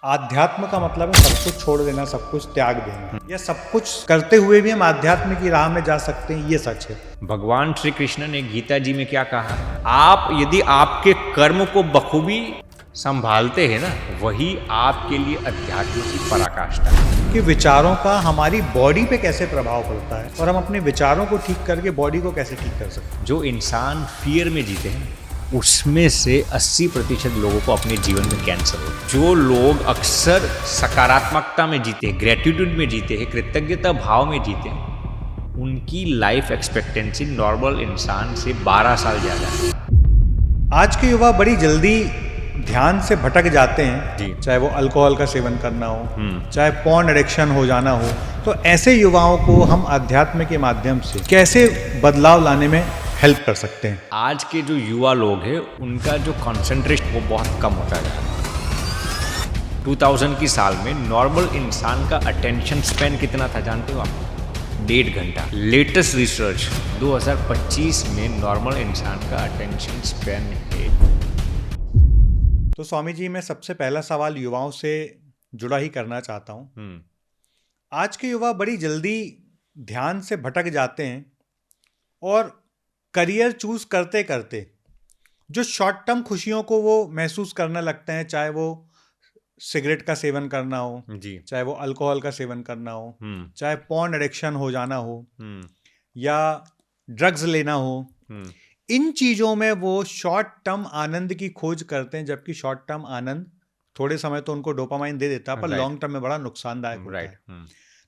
आध्यात्म का मतलब है सब कुछ छोड़ देना, सब कुछ त्याग देना, या सब कुछ करते हुए भी हम आध्यात्म की राह में जा सकते हैं, ये सच है। भगवान श्री कृष्ण ने गीता जी में क्या कहा, आप यदि आपके कर्म को बखूबी संभालते हैं ना, वही आपके लिए अध्यात्म की पराकाष्ठा है। कि विचारों का हमारी बॉडी पे कैसे प्रभाव पड़ता है और हम अपने विचारों को ठीक करके बॉडी को कैसे ठीक कर सकते हैं। जो इंसान फियर में जीते हैं उसमें से 80% लोगों को अपने जीवन में कैंसर हो। जो लोग अक्सर सकारात्मकता में जीते हैं, ग्रेटिट्यूड में जीते हैं, कृतज्ञता भाव में जीते हैं, उनकी लाइफ एक्सपेक्टेंसी नॉर्मल इंसान से 12 साल ज़्यादा है। आज के युवा बड़ी जल्दी ध्यान से भटक जाते हैं जी। चाहे वो अल्कोहल का सेवन करना हो, चाहे पॉर्न एडिक्शन हो जाना हो। तो ऐसे युवाओं को हम अध्यात्म के माध्यम से कैसे बदलाव लाने में हेल्प कर सकते हैं। आज के जो युवा लोग हैं उनका जो कंसंट्रेशन वो बहुत कम होता जा रहा है। 2000 की साल में नॉर्मल इंसान का अटेंशन स्पैन कितना था जानते हो आप? 1.5 घंटा। लेटेस्ट रिसर्च 2025 में नॉर्मल इंसान का अटेंशन स्पैन है। तो स्वामी जी, मैं सबसे पहला सवाल युवाओं से जुड़ा ही करना चाहता हूँ। आज के युवा बड़ी जल्दी ध्यान से भटक जाते हैं और करियर चूज करते करते जो शॉर्ट टर्म खुशियों को वो महसूस करने लगते हैं, चाहे वो सिगरेट का सेवन करना हो, जी। चाहे वो अल्कोहल का सेवन करना हो, चाहे पॉर्न एडिक्शन हो जाना हो, या ड्रग्स लेना हो, इन चीज़ों में वो शॉर्ट टर्म आनंद की खोज करते हैं, जबकि शॉर्ट टर्म आनंद थोड़े समय तो उनको डोपामाइन दे देता है, पर लॉन्ग टर्म में बड़ा नुकसानदायक होता है।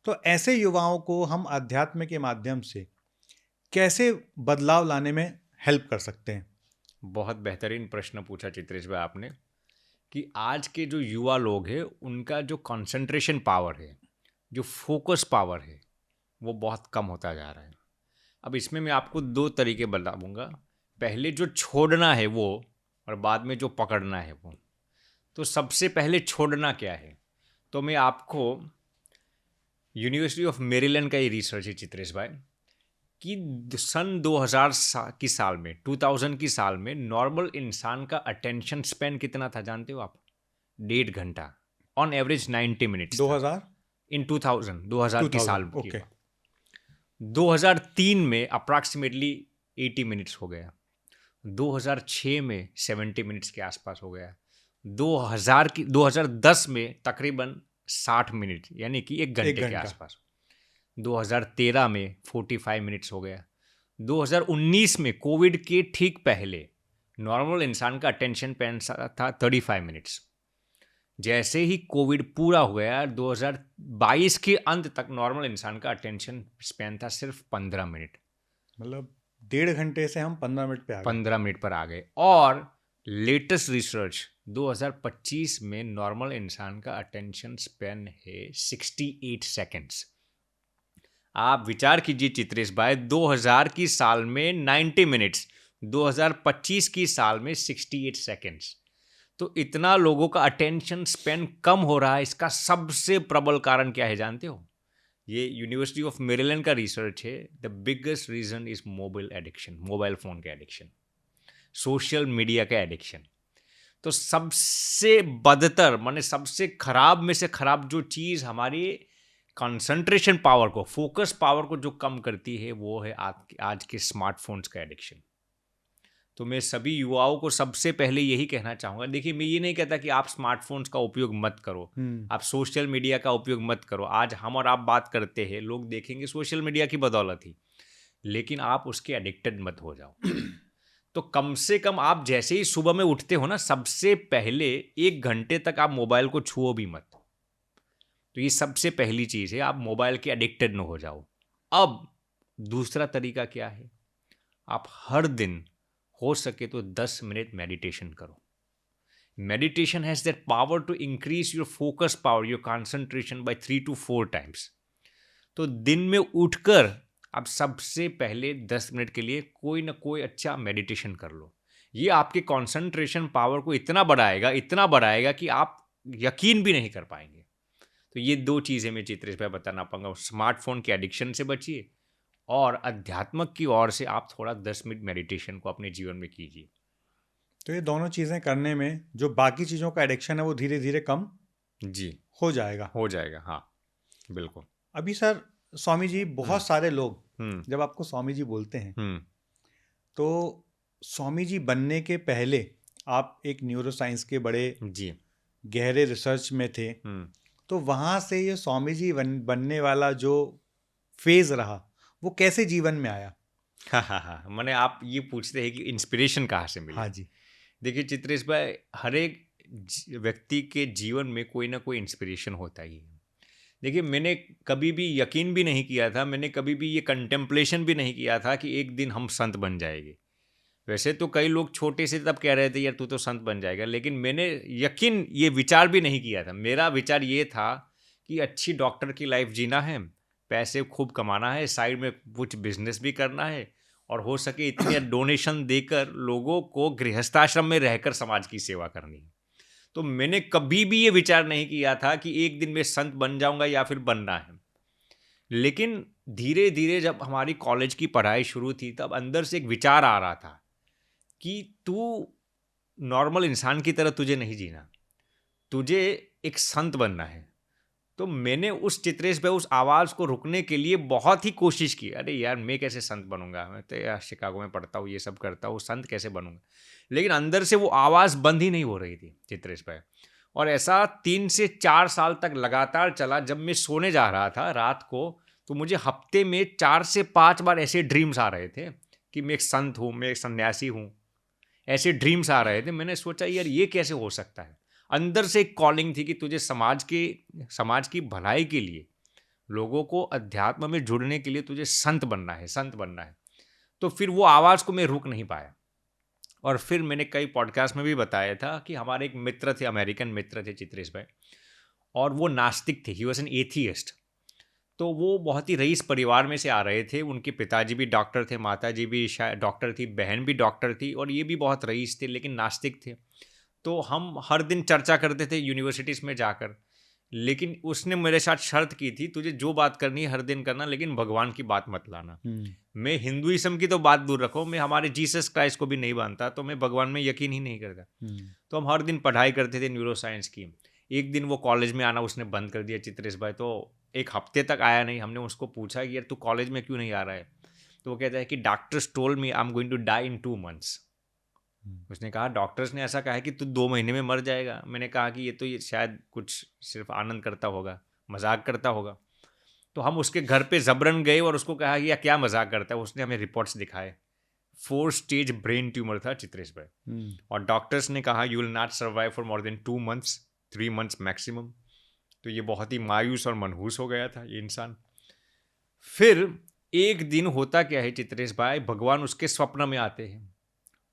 तो ऐसे युवाओं को हम अध्यात्म के माध्यम से कैसे बदलाव लाने में हेल्प कर सकते हैं? बहुत बेहतरीन प्रश्न पूछा चित्रेश भाई आपने, कि आज के जो युवा लोग हैं उनका जो कंसंट्रेशन पावर है, जो फोकस पावर है, वो बहुत कम होता जा रहा है। अब इसमें मैं आपको 2 तरीके बताऊंगा। पहले जो छोड़ना है वो, और बाद में जो पकड़ना है वो। तो सबसे पहले छोड़ना क्या है, तो मैं आपको यूनिवर्सिटी ऑफ मेरीलैंड का ये रिसर्च है चित्रेश भाई, कि सन 2000 की साल में 2000 की साल में नॉर्मल इंसान का अटेंशन स्पैन कितना था जानते हो आप? 1.5 घंटा, ऑन एवरेज 90 मिनट्स 2000 इन 2000 की साल की। ओके। 2003 में अप्रॉक्सीमेटली 80 मिनट्स हो गया। 2006 में 70 मिनट्स के आसपास हो गया। 2010 में तकरीबन 60 मिनट, यानी कि 1 घंटे के आसपास। 2013 में 45 मिनट्स हो गया। 2019 में कोविड के ठीक पहले नॉर्मल इंसान का अटेंशन स्पैन था 35 मिनट्स। जैसे ही कोविड पूरा हो गया 2022 के अंत तक नॉर्मल इंसान का अटेंशन स्पैन था सिर्फ 15 मिनट। मतलब 1.5 घंटे से हम 15 मिनट पे आ गए। 15 मिनट पर आ गए। और लेटेस्ट रिसर्च 2025 में नॉर्मल इंसान का अटेंशन स्पैन है 68 सेकेंड्स। आप विचार कीजिए चित्रेश भाई, 2000 की साल में 90 मिनट्स, 2025 की साल में 68 सेकेंड्स। तो इतना लोगों का अटेंशन स्पैन कम हो रहा है। इसका सबसे प्रबल कारण क्या है जानते हो? ये यूनिवर्सिटी ऑफ मेरीलैंड का रिसर्च है। The biggest reason is mobile addiction, mobile phone का एडिक्शन, सोशल मीडिया का एडिक्शन। तो सबसे बदतर, माने सबसे खराब में से खराब जो चीज़ हमारी कंसंट्रेशन पावर को, फोकस पावर को जो कम करती है, वो है आज के स्मार्टफोन्स का एडिक्शन। तो मैं सभी युवाओं को सबसे पहले यही कहना चाहूँगा, देखिए मैं ये नहीं कहता कि आप स्मार्टफोन्स का उपयोग मत करो, आप सोशल मीडिया का उपयोग मत करो। आज हम और आप बात करते हैं, लोग देखेंगे सोशल मीडिया की बदौलत ही, लेकिन आप उसके एडिक्टेड मत हो जाओ। तो कम से कम आप जैसे ही सुबह में उठते हो ना, सबसे पहले 1 घंटे तक आप मोबाइल को छुओ भी मत। तो ये सबसे पहली चीज़ है, आप मोबाइल के एडिक्टेड न हो जाओ। अब दूसरा तरीका क्या है, आप हर दिन हो सके तो 10 मिनट मेडिटेशन करो। Meditation has that power to increase your focus power, your concentration by 3 to 4 times. तो दिन में उठकर आप सबसे पहले 10 मिनट के लिए कोई ना कोई अच्छा मेडिटेशन कर लो। ये आपके कंसंट्रेशन पावर को इतना बढ़ाएगा कि आप यकीन भी नहीं कर पाएंगे। तो ये 2 चीज़ें मैं चित्रेश भाई बताना पाऊंगा। स्मार्टफोन के एडिक्शन से बचिए और अध्यात्मक की ओर से आप थोड़ा 10 मिनट मेडिटेशन को अपने जीवन में कीजिए। तो ये दोनों चीज़ें करने में जो बाकी चीज़ों का एडिक्शन है वो धीरे धीरे कम जी, हो जाएगा। हाँ, बिल्कुल। अभी सर स्वामी जी बहुत सारे लोग हम्म, जब आपको स्वामी जी बोलते हैं हम्म, तो स्वामी जी बनने के पहले आप एक न्यूरोसाइंस के बड़े जी, गहरे रिसर्च में थे, तो वहाँ से ये स्वामी जी बनने वाला जो फेज रहा वो कैसे जीवन में आया? हाँ, मैंने आप ये पूछते हैं कि इंस्पिरेशन कहाँ से मिली। हाँ जी। देखिए चित्रेश भाई, हर एक व्यक्ति के जीवन में कोई ना कोई इंस्पिरेशन होता ही है। देखिए मैंने कभी भी यकीन भी नहीं किया था, मैंने कभी भी ये कंटेम्पलेशन भी नहीं किया था कि एक दिन हम संत बन जाएंगे। वैसे तो कई लोग छोटे से तब कह रहे थे यार तू तो संत बन जाएगा, लेकिन मैंने यकीन ये विचार भी नहीं किया था। मेरा विचार ये था कि अच्छी डॉक्टर की लाइफ जीना है, पैसे खूब कमाना है, साइड में कुछ बिजनेस भी करना है, और हो सके इतने डोनेशन देकर लोगों को गृहस्थाश्रम में रहकर समाज की सेवा करनी है। तो मैंने कभी भी ये विचार नहीं किया था कि एक दिन मैं संत बन जाऊंगा या फिर बनना है। लेकिन धीरे धीरे जब हमारी कॉलेज की पढ़ाई शुरू थी तब अंदर से एक विचार आ रहा था कि तू नॉर्मल इंसान की तरह तुझे नहीं जीना, तुझे एक संत बनना है। तो मैंने उस चित्रेश भाई उस आवाज़ को रुकने के लिए बहुत ही कोशिश की। अरे यार मैं कैसे संत बनूंगा, मैं तो यार शिकागो में पढ़ता हूँ, ये सब करता हूँ, संत कैसे बनूंगा। लेकिन अंदर से वो आवाज़ बंद ही नहीं हो रही थी चित्रेश भाई। और ऐसा 3 से 4 साल तक लगातार चला। जब मैं सोने जा रहा था रात को तो मुझे हफ्ते में 4 से 5 बार ऐसे ड्रीम्स आ रहे थे कि मैं एक संत हूँ, मैं एक सन्यासी हूँ। ऐसे ड्रीम्स आ रहे थे। मैंने सोचा यार ये कैसे हो सकता है। अंदर से एक कॉलिंग थी कि तुझे समाज की भलाई के लिए, लोगों को अध्यात्म में जुड़ने के लिए तुझे संत बनना है, संत बनना है। तो फिर वो आवाज़ को मैं रुक नहीं पाया। और फिर मैंने कई पॉडकास्ट में भी बताया था कि हमारे एक मित्र थे, अमेरिकन मित्र थे चित्रेश भाई, और वो नास्तिक थे, ही वॉज एन एथियस्ट। तो वो बहुत ही रईस परिवार में से आ रहे थे। उनके पिताजी भी डॉक्टर थे, माताजी भी शायद डॉक्टर थी, बहन भी डॉक्टर थी, और ये भी बहुत रईस थे लेकिन नास्तिक थे। तो हम हर दिन चर्चा करते थे यूनिवर्सिटीज़ में जाकर। लेकिन उसने मेरे साथ शर्त की थी, तुझे जो बात करनी है हर दिन करना, लेकिन भगवान की बात मत लाना। मैं हिंदुइज्म की तो बात दूर रखो, मैं हमारे जीसस क्राइस्ट को भी नहीं मानता, तो मैं भगवान में यकीन ही नहीं करता। तो हम हर दिन पढ़ाई करते थे न्यूरो साइंस की। एक दिन वो कॉलेज में आना उसने बंद कर दिया चित्रेश भाई, तो एक हफ्ते तक आया नहीं। हमने उसको पूछा कि यार तू कॉलेज में क्यों नहीं आ रहा है। तो वो कहता है कि doctors told me I am going to die in 2 months। उसने कहा डॉक्टर्स ने ऐसा कहा है कि तू 2 महीने में मर जाएगा। मैंने कहा कि ये शायद कुछ सिर्फ आनंद करता होगा, मजाक करता होगा। तो हम उसके घर पे जबरन गए और उसको कहा कि यार क्या मजाक करता है। उसने हमें रिपोर्ट्स दिखाए। 4 स्टेज ब्रेन ट्यूमर था चित्रेश भाई, और डॉक्टर्स ने कहा you will not survive for more than 2 months, 3 months maximum. तो ये बहुत ही मायूस और मनहूस हो गया था ये इंसान। फिर एक दिन होता क्या है चित्रेश भाई, भगवान उसके स्वप्न में आते हैं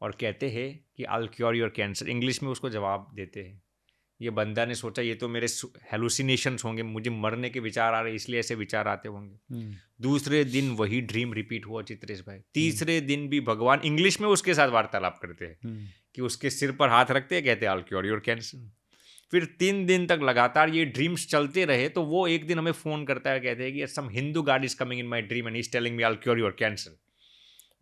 और कहते हैं कि आई क्योर योर कैंसर। इंग्लिश में उसको जवाब देते हैं। ये बंदा ने सोचा ये तो मेरे हेलुसिनेशंस होंगे, मुझे मरने के विचार आ रहे इसलिए ऐसे विचार आते होंगे। दूसरे दिन वही ड्रीम रिपीट हुआ चित्रेश भाई। तीसरे दिन भी भगवान इंग्लिश में उसके साथ वार्तालाप करते हैं कि उसके सिर पर हाथ रखते हैं, कहते हैं आई क्योर योर कैंसर। फिर 3 दिन तक लगातार ये ड्रीम्स चलते रहे। तो वो एक दिन हमें फ़ोन करता है, कहते हैं कि some Hindu god is coming in my dream and is telling me I cure your cancer.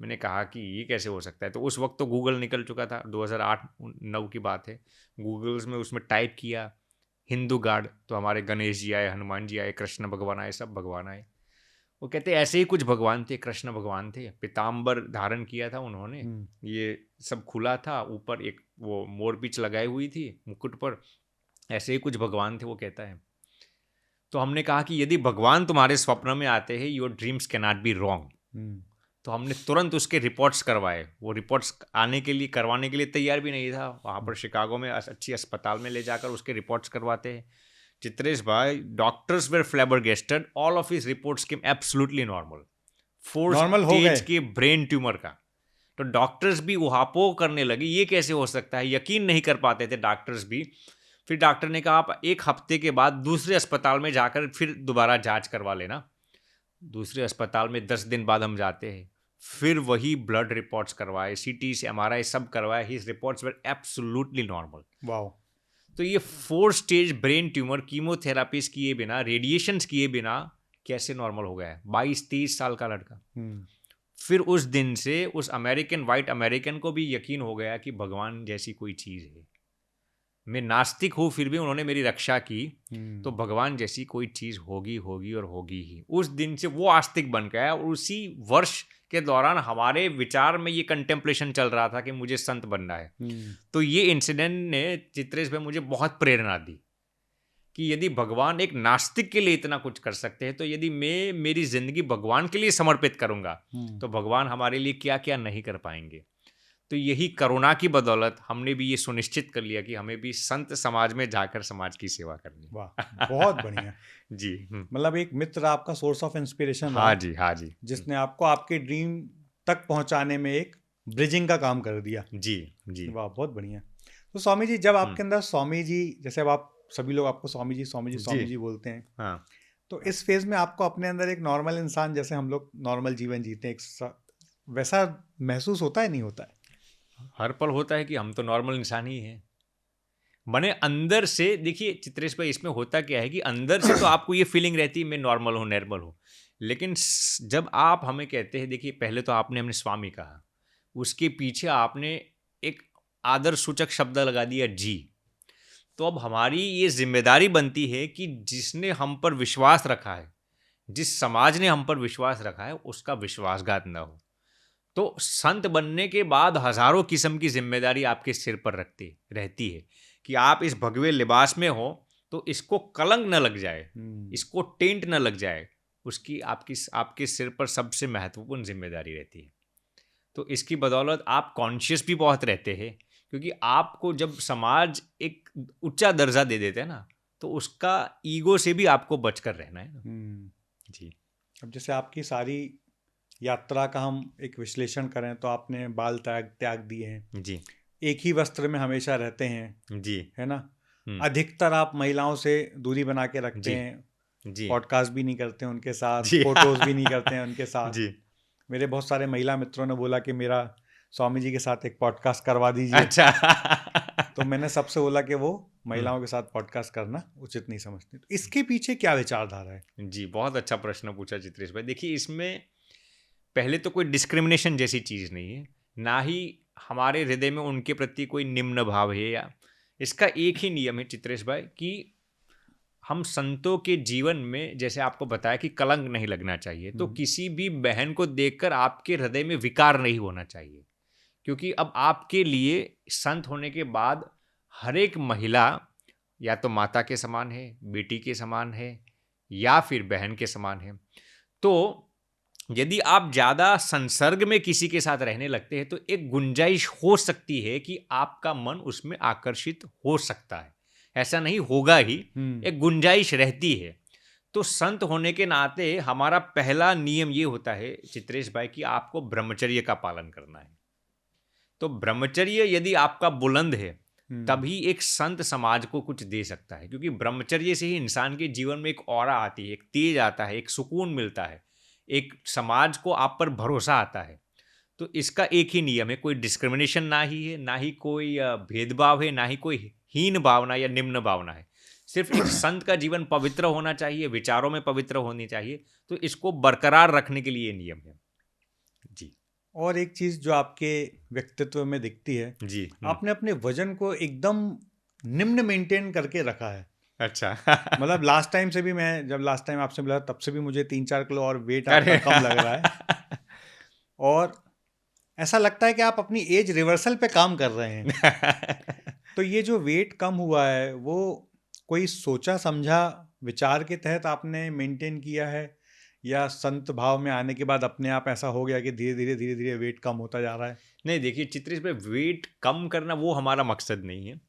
मैंने कहा कि ये कैसे हो सकता है। तो उस वक्त तो गूगल निकल चुका था, 2008-9 की बात है। गूगल्स में उसमें टाइप किया हिंदू गॉड, तो हमारे गणेश जी आए, हनुमान जी आए, कृष्ण भगवान आए, सब भगवान आए। वो कहते ऐसे ही कुछ भगवान थे, कृष्ण भगवान थे, पीताम्बर धारण किया था उन्होंने, ये सब खुला था, ऊपर एक वो मोरपींछ लगाई हुई थी मुकुट पर, ऐसे ही कुछ भगवान थे वो कहता है। तो हमने कहा कि यदि भगवान तुम्हारे स्वप्न में आते हैं, your dreams can not be wrong. तो हमने तुरंत उसके रिपोर्ट्स करवाए। वो रिपोर्ट्स करवाने के लिए तैयार भी नहीं था। वहाँ पर शिकागो में अच्छी अस्पताल में ले जाकर उसके रिपोर्ट्स करवाते हैं। चित्रेश भाई, doctors were flabbergasted, all of his reports came absolutely normal, 4 stage के ब्रेन ट्यूमर का। तो डॉक्टर्स भी उहापो करने लगे, ये कैसे हो सकता है, यकीन नहीं कर पाते थे डॉक्टर्स भी। फिर डॉक्टर ने कहा आप 1 हफ्ते के बाद दूसरे अस्पताल में जाकर फिर दोबारा जांच करवा लेना। दूसरे अस्पताल में 10 दिन बाद हम जाते हैं, फिर वही ब्लड रिपोर्ट्स करवाए, CT से MRI सब करवाए, his reports were absolutely normal. Wow. तो ये 4 स्टेज ब्रेन ट्यूमर कीमोथेरापीज किए बिना, रेडिएशंस किए बिना कैसे नॉर्मल हो गया है। 22-23 साल का लड़का। फिर उस दिन से उस वाइट अमेरिकन को भी यकीन हो गया कि भगवान जैसी कोई चीज़ है। मैं नास्तिक हूँ फिर भी उन्होंने मेरी रक्षा की, तो भगवान जैसी कोई चीज़ होगी होगी और होगी ही। उस दिन से वो आस्तिक बन गया और उसी वर्ष के दौरान हमारे विचार में ये कंटेम्पलेशन चल रहा था कि मुझे संत बनना है। तो ये इंसिडेंट ने चित्रेश भाई मुझे बहुत प्रेरणा दी कि यदि भगवान एक नास्तिक के लिए इतना कुछ कर सकते हैं, तो यदि मैं मेरी जिंदगी भगवान के लिए समर्पित करूंगा तो भगवान हमारे लिए क्या क्या नहीं कर पाएंगे। तो यही करुणा की बदौलत हमने भी ये सुनिश्चित कर लिया कि हमें भी संत समाज में जाकर समाज की सेवा करनी। वाह, बहुत बढ़िया। जी। मतलब एक मित्र आपका सोर्स ऑफ इंस्पिरेशन रहा। हाँ जी, हाँ जी। जिसने आपको आपके ड्रीम तक पहुंचाने में एक ब्रिजिंग का काम कर दिया। जी जी। वाह, बहुत बढ़िया। तो स्वामी जी, जब आपके अंदर स्वामी जी, जैसे अब आप सभी लोग आपको स्वामी जी स्वामी जी स्वामी जी बोलते हैं, हाँ, तो इस फेज में आपको अपने अंदर एक नॉर्मल इंसान, जैसे हम लोग नॉर्मल जीवन जीते हैं, वैसा महसूस होता है, नहीं होता है? हर पल होता है कि हम तो नॉर्मल इंसान ही हैं। बने अंदर से देखिए चित्रेश भाई, इसमें होता क्या है कि अंदर से तो आपको ये फीलिंग रहती है मैं नॉर्मल हूँ, नॉर्मल हूँ, लेकिन जब आप हमें कहते हैं, देखिए पहले तो आपने हमने स्वामी कहा, उसके पीछे आपने एक आदर सूचक शब्द लगा दिया जी। तो अब हमारी ये जिम्मेदारी बनती है कि जिसने हम पर विश्वास रखा है, जिस समाज ने हम पर विश्वास रखा है, उसका विश्वासघात न हो। तो संत बनने के बाद हजारों किस्म की जिम्मेदारी आपके सिर पर रहती है कि आप इस भगवे लिबास में हो तो इसको कलंक न लग जाए, इसको टेंट न लग जाए, उसकी आपके सिर पर सबसे महत्वपूर्ण जिम्मेदारी रहती है। तो इसकी बदौलत आप कॉन्शियस भी बहुत रहते हैं, क्योंकि आपको जब समाज एक ऊंचा दर्जा दे देते हैं ना, तो उसका ईगो से भी आपको बचकर रहना है ना। जी। अब जैसे आपकी सारी यात्रा का हम एक विश्लेषण करें तो आपने बाल त्याग दिए हैं जी, एक ही वस्त्र में हमेशा रहते हैं जी, है ना, अधिकतर आप महिलाओं से दूरी बना के रखते जी, हैं, जी, पॉडकास्ट भी नहीं करते हैं उनके साथ, जी, फोटोज भी नहीं करते हैं उनके साथ। जी। मेरे बहुत सारे महिला मित्रों ने बोला कि मेरा स्वामी जी के साथ एक पॉडकास्ट करवा दीजिए। अच्छा। तो मैंने सबसे बोला कि वो महिलाओं के साथ पॉडकास्ट करना उचित नहीं समझते। तो इसके पीछे क्या विचारधारा है? जी, बहुत अच्छा प्रश्न पूछा चित्रेश भाई। देखिए, इसमें पहले तो कोई डिस्क्रिमिनेशन जैसी चीज़ नहीं है, ना ही हमारे हृदय में उनके प्रति कोई निम्न भाव है। या इसका एक ही नियम है चित्रेश भाई कि हम संतों के जीवन में, जैसे आपको बताया कि कलंक नहीं लगना चाहिए, तो किसी भी बहन को देखकर आपके हृदय में विकार नहीं होना चाहिए, क्योंकि अब आपके लिए संत होने के बाद हर एक महिला या तो माता के समान है, बेटी के समान है, या फिर बहन के समान है। तो यदि आप ज़्यादा संसर्ग में किसी के साथ रहने लगते हैं तो एक गुंजाइश हो सकती है कि आपका मन उसमें आकर्षित हो सकता है। ऐसा नहीं होगा ही, एक गुंजाइश रहती है। तो संत होने के नाते हमारा पहला नियम ये होता है चित्रेश भाई कि आपको ब्रह्मचर्य का पालन करना है। तो ब्रह्मचर्य यदि आपका बुलंद है तभी एक संत समाज को कुछ दे सकता है, क्योंकि ब्रह्मचर्य से ही इंसान के जीवन में एक ऑरा आती है, एक तेज आता है, एक सुकून मिलता है, एक समाज को आप पर भरोसा आता है। तो इसका एक ही नियम है, कोई डिस्क्रिमिनेशन ना ही है, ना ही कोई भेदभाव है, ना ही कोई हीन भावना या निम्न भावना है। सिर्फ एक संत का जीवन पवित्र होना चाहिए, विचारों में पवित्र होनी चाहिए। तो इसको बरकरार रखने के लिए नियम है। जी। और एक चीज जो आपके व्यक्तित्व में दिखती है, जी, आपने अपने वजन को एकदम निम्न मेंटेन करके रखा है। अच्छा। मतलब लास्ट टाइम से भी, मैं जब लास्ट टाइम आपसे मिला तब से भी मुझे 3-4 किलो और वेट आपका कम लग रहा है। और ऐसा लगता है कि आप अपनी एज रिवर्सल पे काम कर रहे हैं। तो ये जो वेट कम हुआ है वो कोई सोचा समझा विचार के तहत आपने मेंटेन किया है, या संत भाव में आने के बाद अपने आप ऐसा हो गया कि धीरे धीरे वेट कम होता जा रहा है? नहीं, देखिए चित्रेश भाई, वेट कम करना वो हमारा मकसद नहीं है।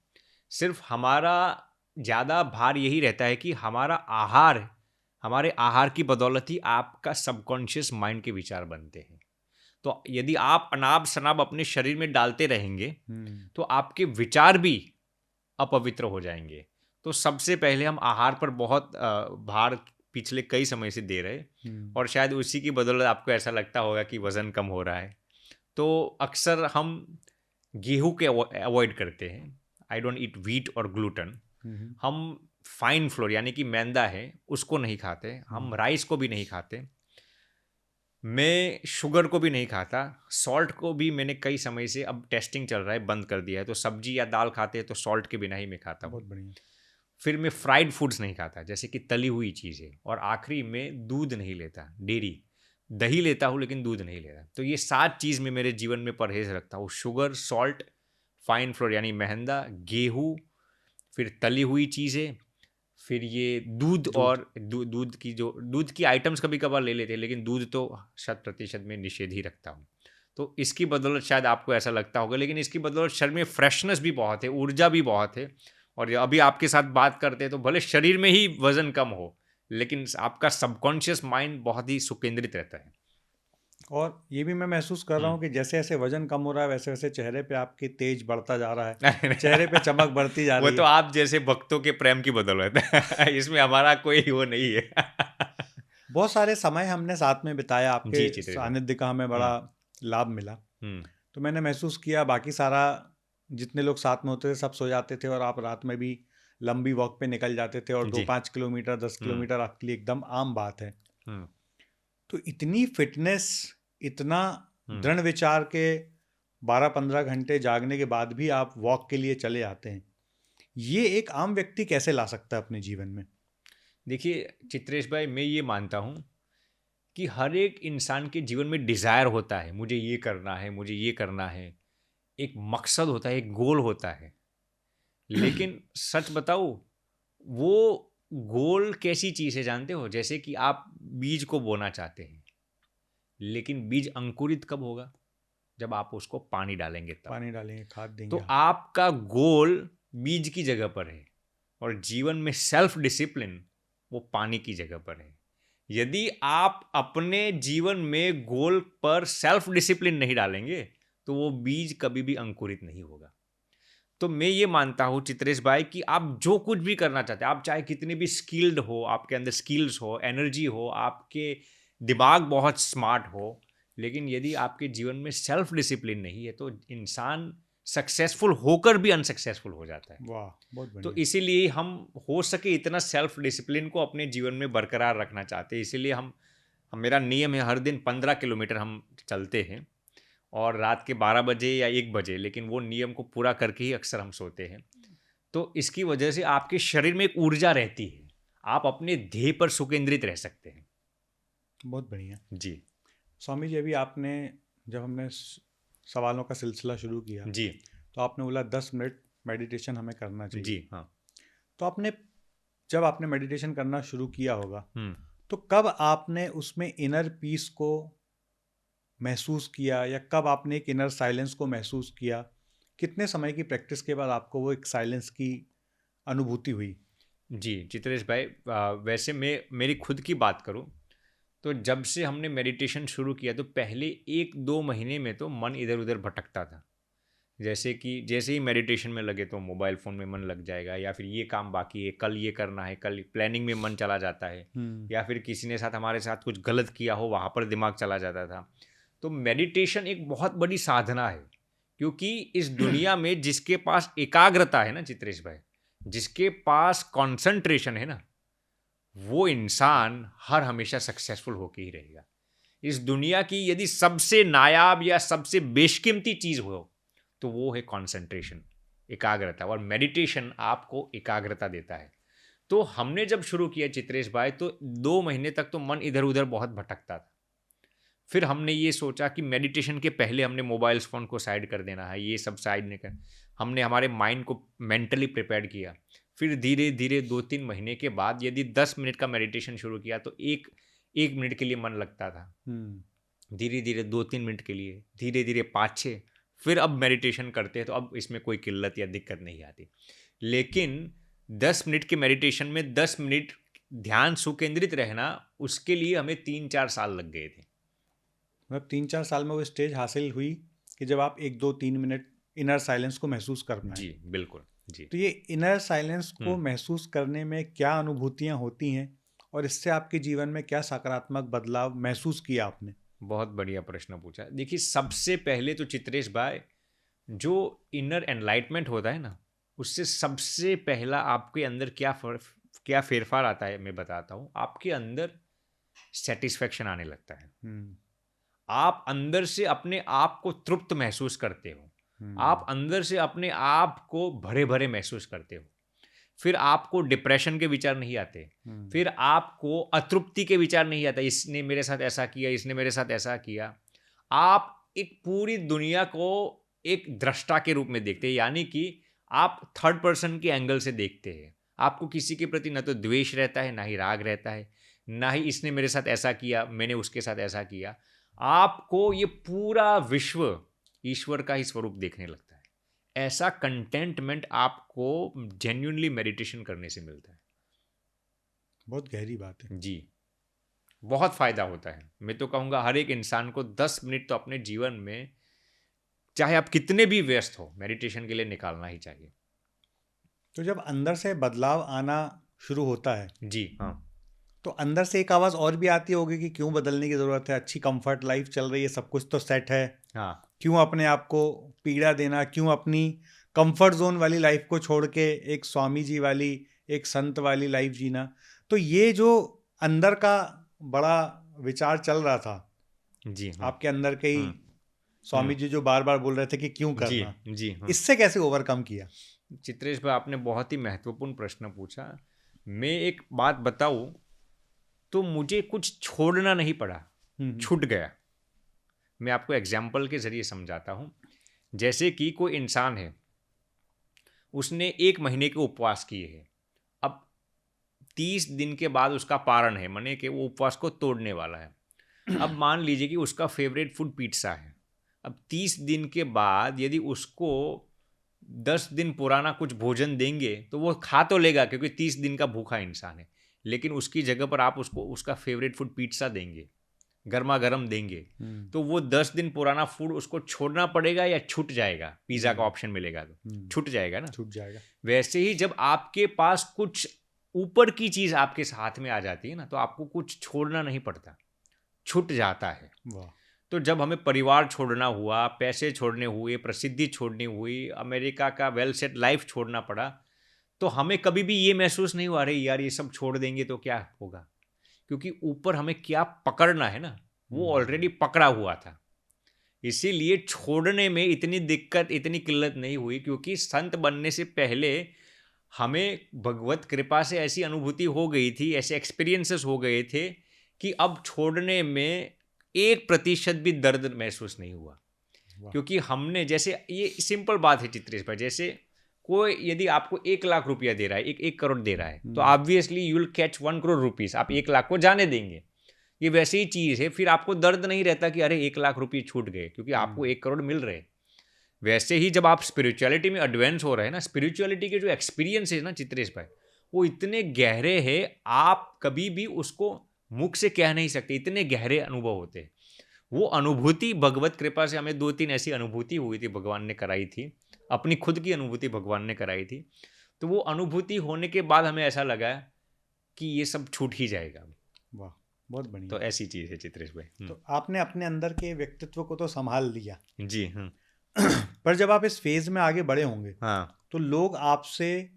सिर्फ हमारा ज़्यादा भार यही रहता है कि हमारे आहार की बदौलत ही आपका सबकॉन्शियस माइंड के विचार बनते हैं। तो यदि आप अनाब शनाब अपने शरीर में डालते रहेंगे तो आपके विचार भी अपवित्र हो जाएंगे। तो सबसे पहले हम आहार पर बहुत भार पिछले कई समय से दे रहे, और शायद उसी की बदौलत आपको ऐसा लगता होगा कि वज़न कम हो रहा है। तो अक्सर हम गेहूं के अवॉइड करते हैं। आई डोंट ईट व्हीट और ग्लूटन। हम फाइन फ्लोर यानी कि मैदा है उसको नहीं खाते, हम राइस को भी नहीं खाते। मैं शुगर को भी नहीं खाता, सॉल्ट को भी मैंने कई समय से, अब टेस्टिंग चल रहा है, बंद कर दिया है। तो सब्जी या दाल खाते हैं तो सॉल्ट के बिना ही मैं खाता हूँ। बहुत बढ़िया। फिर मैं फ्राइड फूड्स नहीं खाता, जैसे कि तली हुई चीज़ें। और आखिरी में दूध नहीं लेता, डेयरी। दही लेता हूँ लेकिन दूध नहीं लेता। तो ये 7 चीज़ में मेरे जीवन में परहेज रखता हूँ: शुगर, सॉल्ट, फाइन फ्लोर यानी मैदा, गेहूँ, फिर तली हुई चीज़ें, फिर ये दूध। और दूध की आइटम्स कभी कभार ले लेते हैं, लेकिन दूध तो 100% में निषेध ही रखता हूँ। तो इसकी बदौलत शायद आपको ऐसा लगता होगा, लेकिन इसकी बदौलत शरीर में फ्रेशनेस भी बहुत है, ऊर्जा भी बहुत है। और अभी आपके साथ बात करते हैं तो भले शरीर में ही वजन कम हो, लेकिन आपका सबकॉन्शियस माइंड बहुत ही सुकेंद्रित रहता है। और ये भी मैं महसूस कर रहा हूँ कि जैसे जैसे वजन कम हो रहा है वैसे वैसे चेहरे पे आपकी तेज बढ़ता जा रहा है, चेहरे पे चमक बढ़ती जा रही है। वो तो आप जैसे भक्तों के प्रेम की बदौलत है। इसमें हमारा कोई वो नहीं है। बहुत सारे समय हमने साथ में बिताया, जी आपके चित्रेश भाई। सानिध्य का हमें बड़ा लाभ मिला। हम्म तो मैंने महसूस किया बाकी सारा जितने लोग साथ में होते थे सब सो जाते थे और आप रात में भी लंबी वॉक पे निकल जाते थे और जी 2-5 किलोमीटर 10 किलोमीटर आपके लिए एकदम आम बात है। हम्म तो इतनी फिटनेस, इतना हम्म दृढ़ विचार के 12-15 घंटे जागने के बाद भी आप वॉक के लिए चले जाते हैं, ये एक आम व्यक्ति कैसे ला सकता है अपने जीवन में? देखिए चित्रेश भाई, मैं ये मानता हूँ कि हर एक इंसान के जीवन में डिज़ायर होता है, मुझे ये करना है, मुझे ये करना है। एक मकसद होता है, एक गोल होता है। लेकिन सच बताओ, वो गोल कैसी चीज़ है जानते हो? जैसे कि आप बीज को बोना चाहते हैं, लेकिन बीज अंकुरित कब होगा? जब आप उसको पानी डालेंगे तब। पानी डालेंगे, खाद देंगे तो आप। आपका गोल बीज की जगह पर है, और जीवन में सेल्फ डिसिप्लिन वो पानी की जगह पर है। यदि आप अपने जीवन में गोल पर सेल्फ डिसिप्लिन नहीं डालेंगे तो वो बीज कभी भी अंकुरित नहीं होगा। तो मैं ये मानता हूँ चित्रेश भाई कि आप जो कुछ भी करना चाहते हैं, आप चाहे कितने भी स्किल्ड हो, आपके अंदर स्किल्स हो, एनर्जी हो, आपके दिमाग बहुत स्मार्ट हो, लेकिन यदि आपके जीवन में सेल्फ डिसिप्लिन नहीं है तो इंसान सक्सेसफुल होकर भी अनसक्सेसफुल हो जाता है। वाह, बहुत तो बढ़िया। इसीलिए हम हो सके इतना सेल्फ डिसिप्लिन को अपने जीवन में बरकरार रखना चाहते हैं। इसीलिए मेरा नियम है, हर दिन 15 किलोमीटर हम चलते हैं, और रात के 12 बजे या 1 बजे, लेकिन वो नियम को पूरा करके ही अक्सर हम सोते हैं। तो इसकी वजह से आपके शरीर में एक ऊर्जा रहती है, आप अपने ध्येय पर सुकेंद्रित रह सकते हैं। बहुत बढ़िया। जी स्वामी जी, अभी आपने, जब हमने सवालों का सिलसिला शुरू किया जी तो आपने बोला 10 मिनट मेडिटेशन हमें करना चाहिए। जी हाँ। तो जब आपने मेडिटेशन करना शुरू किया होगा हम्म तो कब आपने उसमें इनर पीस को महसूस किया, या कब आपने एक इनर साइलेंस को महसूस किया? कितने समय की प्रैक्टिस के बाद आपको वो एक साइलेंस की अनुभूति हुई? जी चित्रेश भाई, वैसे मैं मेरी खुद की बात करूं तो जब से हमने मेडिटेशन शुरू किया तो पहले 1-2 महीने में तो मन इधर उधर भटकता था। जैसे ही मेडिटेशन में लगे तो मोबाइल फ़ोन में मन लग जाएगा, या फिर ये काम बाकी है, कल ये करना है, कल प्लानिंग में मन चला जाता है, या फिर किसी ने हमारे साथ कुछ गलत किया हो वहाँ पर दिमाग चला जाता था। तो मेडिटेशन एक बहुत बड़ी साधना है, क्योंकि इस दुनिया में जिसके पास एकाग्रता है ना चित्रेश भाई, जिसके पास कॉन्सेंट्रेशन है ना, वो इंसान हर हमेशा सक्सेसफुल होके ही रहेगा। इस दुनिया की यदि सबसे नायाब या सबसे बेशकीमती चीज़ हो तो वो है कंसंट्रेशन, एकाग्रता। और मेडिटेशन आपको एकाग्रता देता है। तो हमने जब शुरू किया चित्रेश भाई तो 2 महीने तक तो मन इधर उधर बहुत भटकता था। फिर हमने ये सोचा कि मेडिटेशन के पहले हमने मोबाइल फ़ोन को साइड कर देना है, ये सब साइड नहीं कर, हमने हमारे माइंड को मेंटली प्रिपेयर किया। फिर धीरे धीरे 2-3 महीने के बाद यदि 10 मिनट का मेडिटेशन शुरू किया तो एक मिनट के लिए मन लगता था, धीरे धीरे 2-3 मिनट के लिए, धीरे धीरे 5-6, फिर अब मेडिटेशन करते हैं तो अब इसमें कोई किल्लत या दिक्कत नहीं आती। लेकिन 10 मिनट के मेडिटेशन में 10 मिनट ध्यान सुकेंद्रित रहना, उसके लिए हमें 3-4 साल लग गए थे। मतलब 3-4 साल में वो स्टेज हासिल हुई कि जब आप 1-2-3 मिनट इनर साइलेंस को महसूस कर पाए। जी बिल्कुल जी। तो ये इनर साइलेंस को महसूस करने में क्या अनुभूतियाँ होती हैं, और इससे आपके जीवन में क्या सकारात्मक बदलाव महसूस किया आपने? बहुत बढ़िया प्रश्न पूछा। देखिए सबसे पहले तो चित्रेश भाई, जो इनर एनलाइटमेंट होता है ना, उससे सबसे पहला आपके अंदर क्या फेरफार आता है मैं बताता हूँ। आपके अंदर सेटिस्फेक्शन आने लगता है। आप अंदर से अपने आप को तृप्त महसूस करते हो, आप अंदर से अपने आप को भरे भरे महसूस करते हो, फिर आपको डिप्रेशन के विचार नहीं आते, फिर आपको अतृप्ति के विचार नहीं आते, इसने मेरे साथ ऐसा किया, इसने मेरे साथ ऐसा किया। आप एक पूरी दुनिया को एक दृष्टा के रूप में देखते हैं, यानी कि आप थर्ड पर्सन के एंगल से देखते हैं। आपको किसी के प्रति न तो द्वेष रहता है, ना ही राग रहता है, ना ही इसने मेरे साथ ऐसा किया, मैंने उसके साथ ऐसा किया। आपको ये पूरा विश्व ईश्वर का ही स्वरूप देखने लगता है। ऐसा कंटेंटमेंट आपको जेन्युइनली मेडिटेशन करने से मिलता है। बहुत गहरी बात है जी, बहुत फायदा होता है। मैं तो कहूँगा हर एक इंसान को 10 मिनट तो अपने जीवन में, चाहे आप कितने भी व्यस्त हो, मेडिटेशन के लिए निकालना ही चाहिए। तो जब अंदर से बदलाव आना शुरू होता है, जी हाँ, तो अंदर से एक आवाज़ और भी आती होगी कि क्यों बदलने की ज़रूरत है, अच्छी कंफर्ट लाइफ चल रही है, सब कुछ तो सेट है, हाँ, क्यों अपने आप को पीड़ा देना, क्यों अपनी कंफर्ट जोन वाली लाइफ को छोड़ के एक स्वामी जी वाली, एक संत वाली लाइफ जीना। तो ये जो अंदर का बड़ा विचार चल रहा था जी हाँ, आपके अंदर के ही स्वामी जी जो बार बार बोल रहे थे कि क्यों जी करना, जी हाँ। इससे कैसे ओवरकम किया? चित्रेश भाई, आपने बहुत ही महत्वपूर्ण प्रश्न पूछा। मैं एक बात बताऊं तो मुझे कुछ छोड़ना नहीं पड़ा, छूट गया। मैं आपको एग्जाम्पल के जरिए समझाता हूं। जैसे कि कोई इंसान है, उसने 1 महीने के उपवास किए हैं, अब 30 दिन के बाद उसका पारण है, माने कि वो उपवास को तोड़ने वाला है। अब मान लीजिए कि उसका फेवरेट फूड पिज्ज़ा है। अब 30 दिन के बाद यदि उसको 10 दिन पुराना कुछ भोजन देंगे तो वो खा तो लेगा, क्योंकि 30 दिन का भूखा इंसान है। लेकिन उसकी जगह पर आप उसको उसका फेवरेट फूड पिज्ज़ा देंगे, गर्मा गर्म देंगे, तो वो 10 दिन पुराना फूड उसको छोड़ना पड़ेगा या छूट जाएगा? पिज़्ज़ा का ऑप्शन मिलेगा तो छूट जाएगा ना। छूट जाएगा। वैसे ही जब आपके पास कुछ ऊपर की चीज़ आपके हाथ में आ जाती है ना, तो आपको कुछ छोड़ना नहीं पड़ता, छूट जाता है। वाह। तो जब हमें परिवार छोड़ना हुआ, पैसे छोड़ने हुए, प्रसिद्धि छोड़नी हुई, अमेरिका का वेल सेट लाइफ छोड़ना पड़ा, तो हमें कभी भी ये महसूस नहीं हुआ अरे यार ये सब छोड़ देंगे तो क्या होगा, क्योंकि ऊपर हमें क्या पकड़ना है ना, वो ऑलरेडी पकड़ा हुआ था। इसीलिए छोड़ने में इतनी दिक्कत, इतनी किल्लत नहीं हुई, क्योंकि संत बनने से पहले हमें भगवत कृपा से ऐसी अनुभूति हो गई थी, ऐसे एक्सपीरियंसेस हो गए थे कि अब छोड़ने में 1% भी दर्द महसूस नहीं हुआ। क्योंकि हमने, जैसे ये सिंपल बात है चित्रेश भाई, जैसे कोई यदि आपको 1 लाख रुपया दे रहा है, 1 करोड़ दे रहा है, तो obviously you will catch 1 crore rupees, आप 1 लाख को जाने देंगे। ये वैसे ही चीज़ है, फिर आपको दर्द नहीं रहता कि अरे 1 लाख रुपये छूट गए, क्योंकि आपको 1 करोड़ मिल रहे। वैसे ही जब आप स्पिरिचुअलिटी में एडवांस हो रहे हैं ना, स्पिरिचुअलिटी के जो एक्सपीरियंस है ना चित्रेश भाई, वो इतने गहरे हैं, आप कभी भी उसको मुख से कह नहीं सकते, इतने गहरे अनुभव होते हैं। वो अनुभूति भगवत कृपा से हमें 2-3 ऐसी अनुभूति हुई थी, भगवान ने कराई थी, अपनी खुद की अनुभूति भगवान ने कराई थी। तो वो अनुभूति होने के बाद हमें ऐसा लगा कि ये सब छूट ही जाएगा। वाह, बहुत बढ़िया। तो ऐसी चीज़ है चित्रेश भाई। तो आपने अपने अंदर के व्यक्तित्व को तो संभाल लिया जी पर जब आप इस फेज में आगे बढ़े होंगे, हाँ, तो लोग आपसे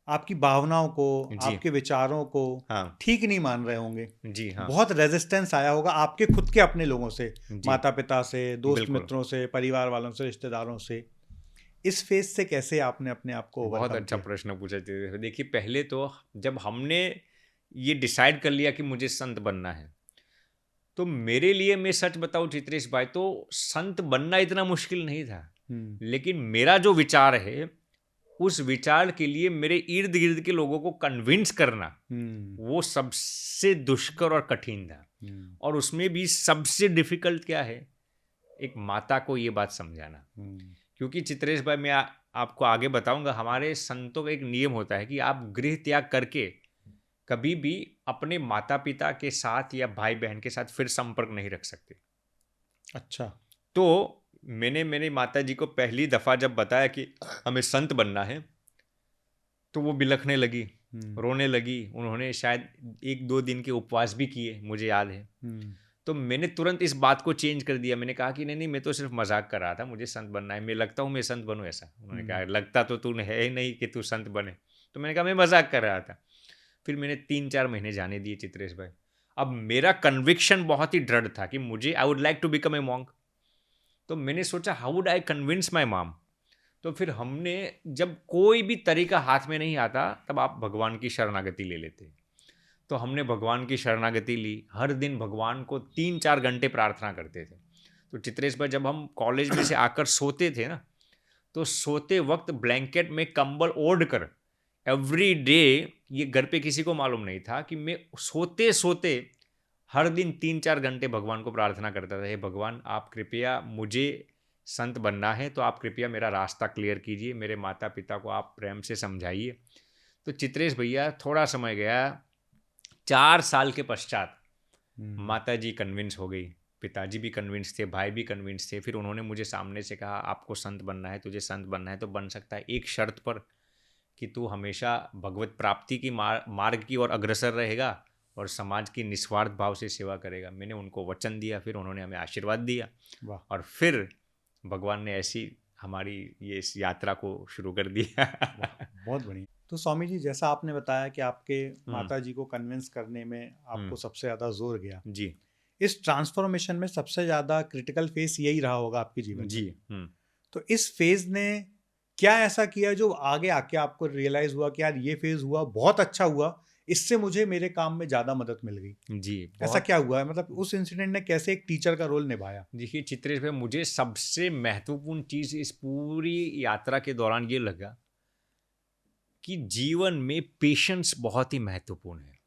आपकी भावनाओं को, आपके विचारों को हाँ, ठीक नहीं मान रहे होंगे। जी हाँ, बहुत रेजिस्टेंस आया होगा आपके खुद के अपने लोगों से, माता पिता से, दोस्त मित्रों से, परिवार वालों से, रिश्तेदारों से। इस फेज से कैसे आपने अपने आप को बहुत अच्छा प्रश्न पूछा। देखिए, पहले तो जब हमने ये डिसाइड कर लिया कि मुझे संत बनना है, तो मेरे लिए, मैं सच बताऊं चित्रेश भाई, तो संत बनना इतना मुश्किल नहीं था। लेकिन मेरा जो विचार है, उस विचार के लिए मेरे इर्द गिर्द के लोगों को कन्विंस करना, वो सबसे दुष्कर और कठिन था। और उसमें भी सबसे डिफिकल्ट क्या है, एक माता को ये बात समझाना। क्योंकि चित्रेश भाई, मैं आपको आगे बताऊंगा, हमारे संतों का एक नियम होता है कि आप गृह त्याग करके कभी भी अपने माता पिता के साथ या भाई बहन के साथ फिर संपर्क नहीं रख सकते। अच्छा। तो मैंने मेरी माता जी को पहली दफ़ा जब बताया कि हमें संत बनना है, तो वो बिलखने लगी, रोने लगी। उन्होंने शायद 1-2 दिन के उपवास भी किए, मुझे याद है। तो मैंने तुरंत इस बात को चेंज कर दिया। मैंने कहा कि नहीं, मैं तो सिर्फ मजाक कर रहा था, मुझे संत बनना है, मैं लगता हूँ मैं संत बनूँ ऐसा। उन्होंने कहा लगता तो तू है ही नहीं कि तू संत बने। तो मैंने कहा मैं मजाक कर रहा था। फिर मैंने 3-4 महीने जाने दिए चित्रेश भाई। अब मेरा कन्विक्शन बहुत ही दृढ़ था कि मुझे I would like to become a monk. तो मैंने सोचा how would I convince my mom. तो फिर हमने, जब कोई भी तरीका हाथ में नहीं आता तब आप भगवान की शरणागति ले लेते। तो हमने भगवान की शरणागति ली, हर दिन भगवान को 3-4 घंटे प्रार्थना करते थे। तो चित्रेश भाई, जब हम कॉलेज में से आकर सोते थे ना, तो सोते वक्त ब्लैंकेट में कंबल ओढ़ कर एवरी डे, ये घर पे किसी को मालूम नहीं था कि मैं सोते सोते हर दिन 3-4 घंटे भगवान को प्रार्थना करता था, हे भगवान आप कृपया, मुझे संत बनना है तो आप कृपया मेरा रास्ता क्लियर कीजिए, मेरे माता पिता को आप प्रेम से समझाइए। तो चित्रेश भैया, थोड़ा समय गया, 4 साल के पश्चात माता जी कन्विंस हो गई, पिताजी भी कन्विंस थे, भाई भी कन्विंस थे। फिर उन्होंने मुझे सामने से कहा आपको संत बनना है, तुझे संत बनना है तो बन सकता है, एक शर्त पर कि तू हमेशा भगवत प्राप्ति की मार्ग की ओर अग्रसर रहेगा और समाज की निस्वार्थ भाव से सेवा करेगा। मैंने उनको वचन दिया, फिर उन्होंने हमें आशीर्वाद दिया और फिर भगवान ने ऐसी हमारी ये इस यात्रा को शुरू कर दिया। बहुत बढ़िया। तो स्वामी जी, जैसा आपने बताया कि आपके माता जी को कन्विंस करने में आपको सबसे ज़्यादा जोर गया जी, इस ट्रांसफॉर्मेशन में सबसे ज़्यादा क्रिटिकल फेज यही रहा होगा आपके जीवन जी। में। तो इस फेज ने क्या ऐसा किया जो आगे आके आपको रियलाइज हुआ कि यार ये फेज हुआ बहुत अच्छा हुआ, इससे मुझे मेरे काम में ज़्यादा मदद मिल गई? जी, ऐसा क्या हुआ है, मतलब उस इंसिडेंट ने कैसे एक टीचर का रोल निभाया? देखिए चित्रेश भाई, मुझे सबसे महत्वपूर्ण चीज़ इस पूरी यात्रा के दौरान ये लगा कि जीवन में पेशेंस बहुत ही महत्वपूर्ण है।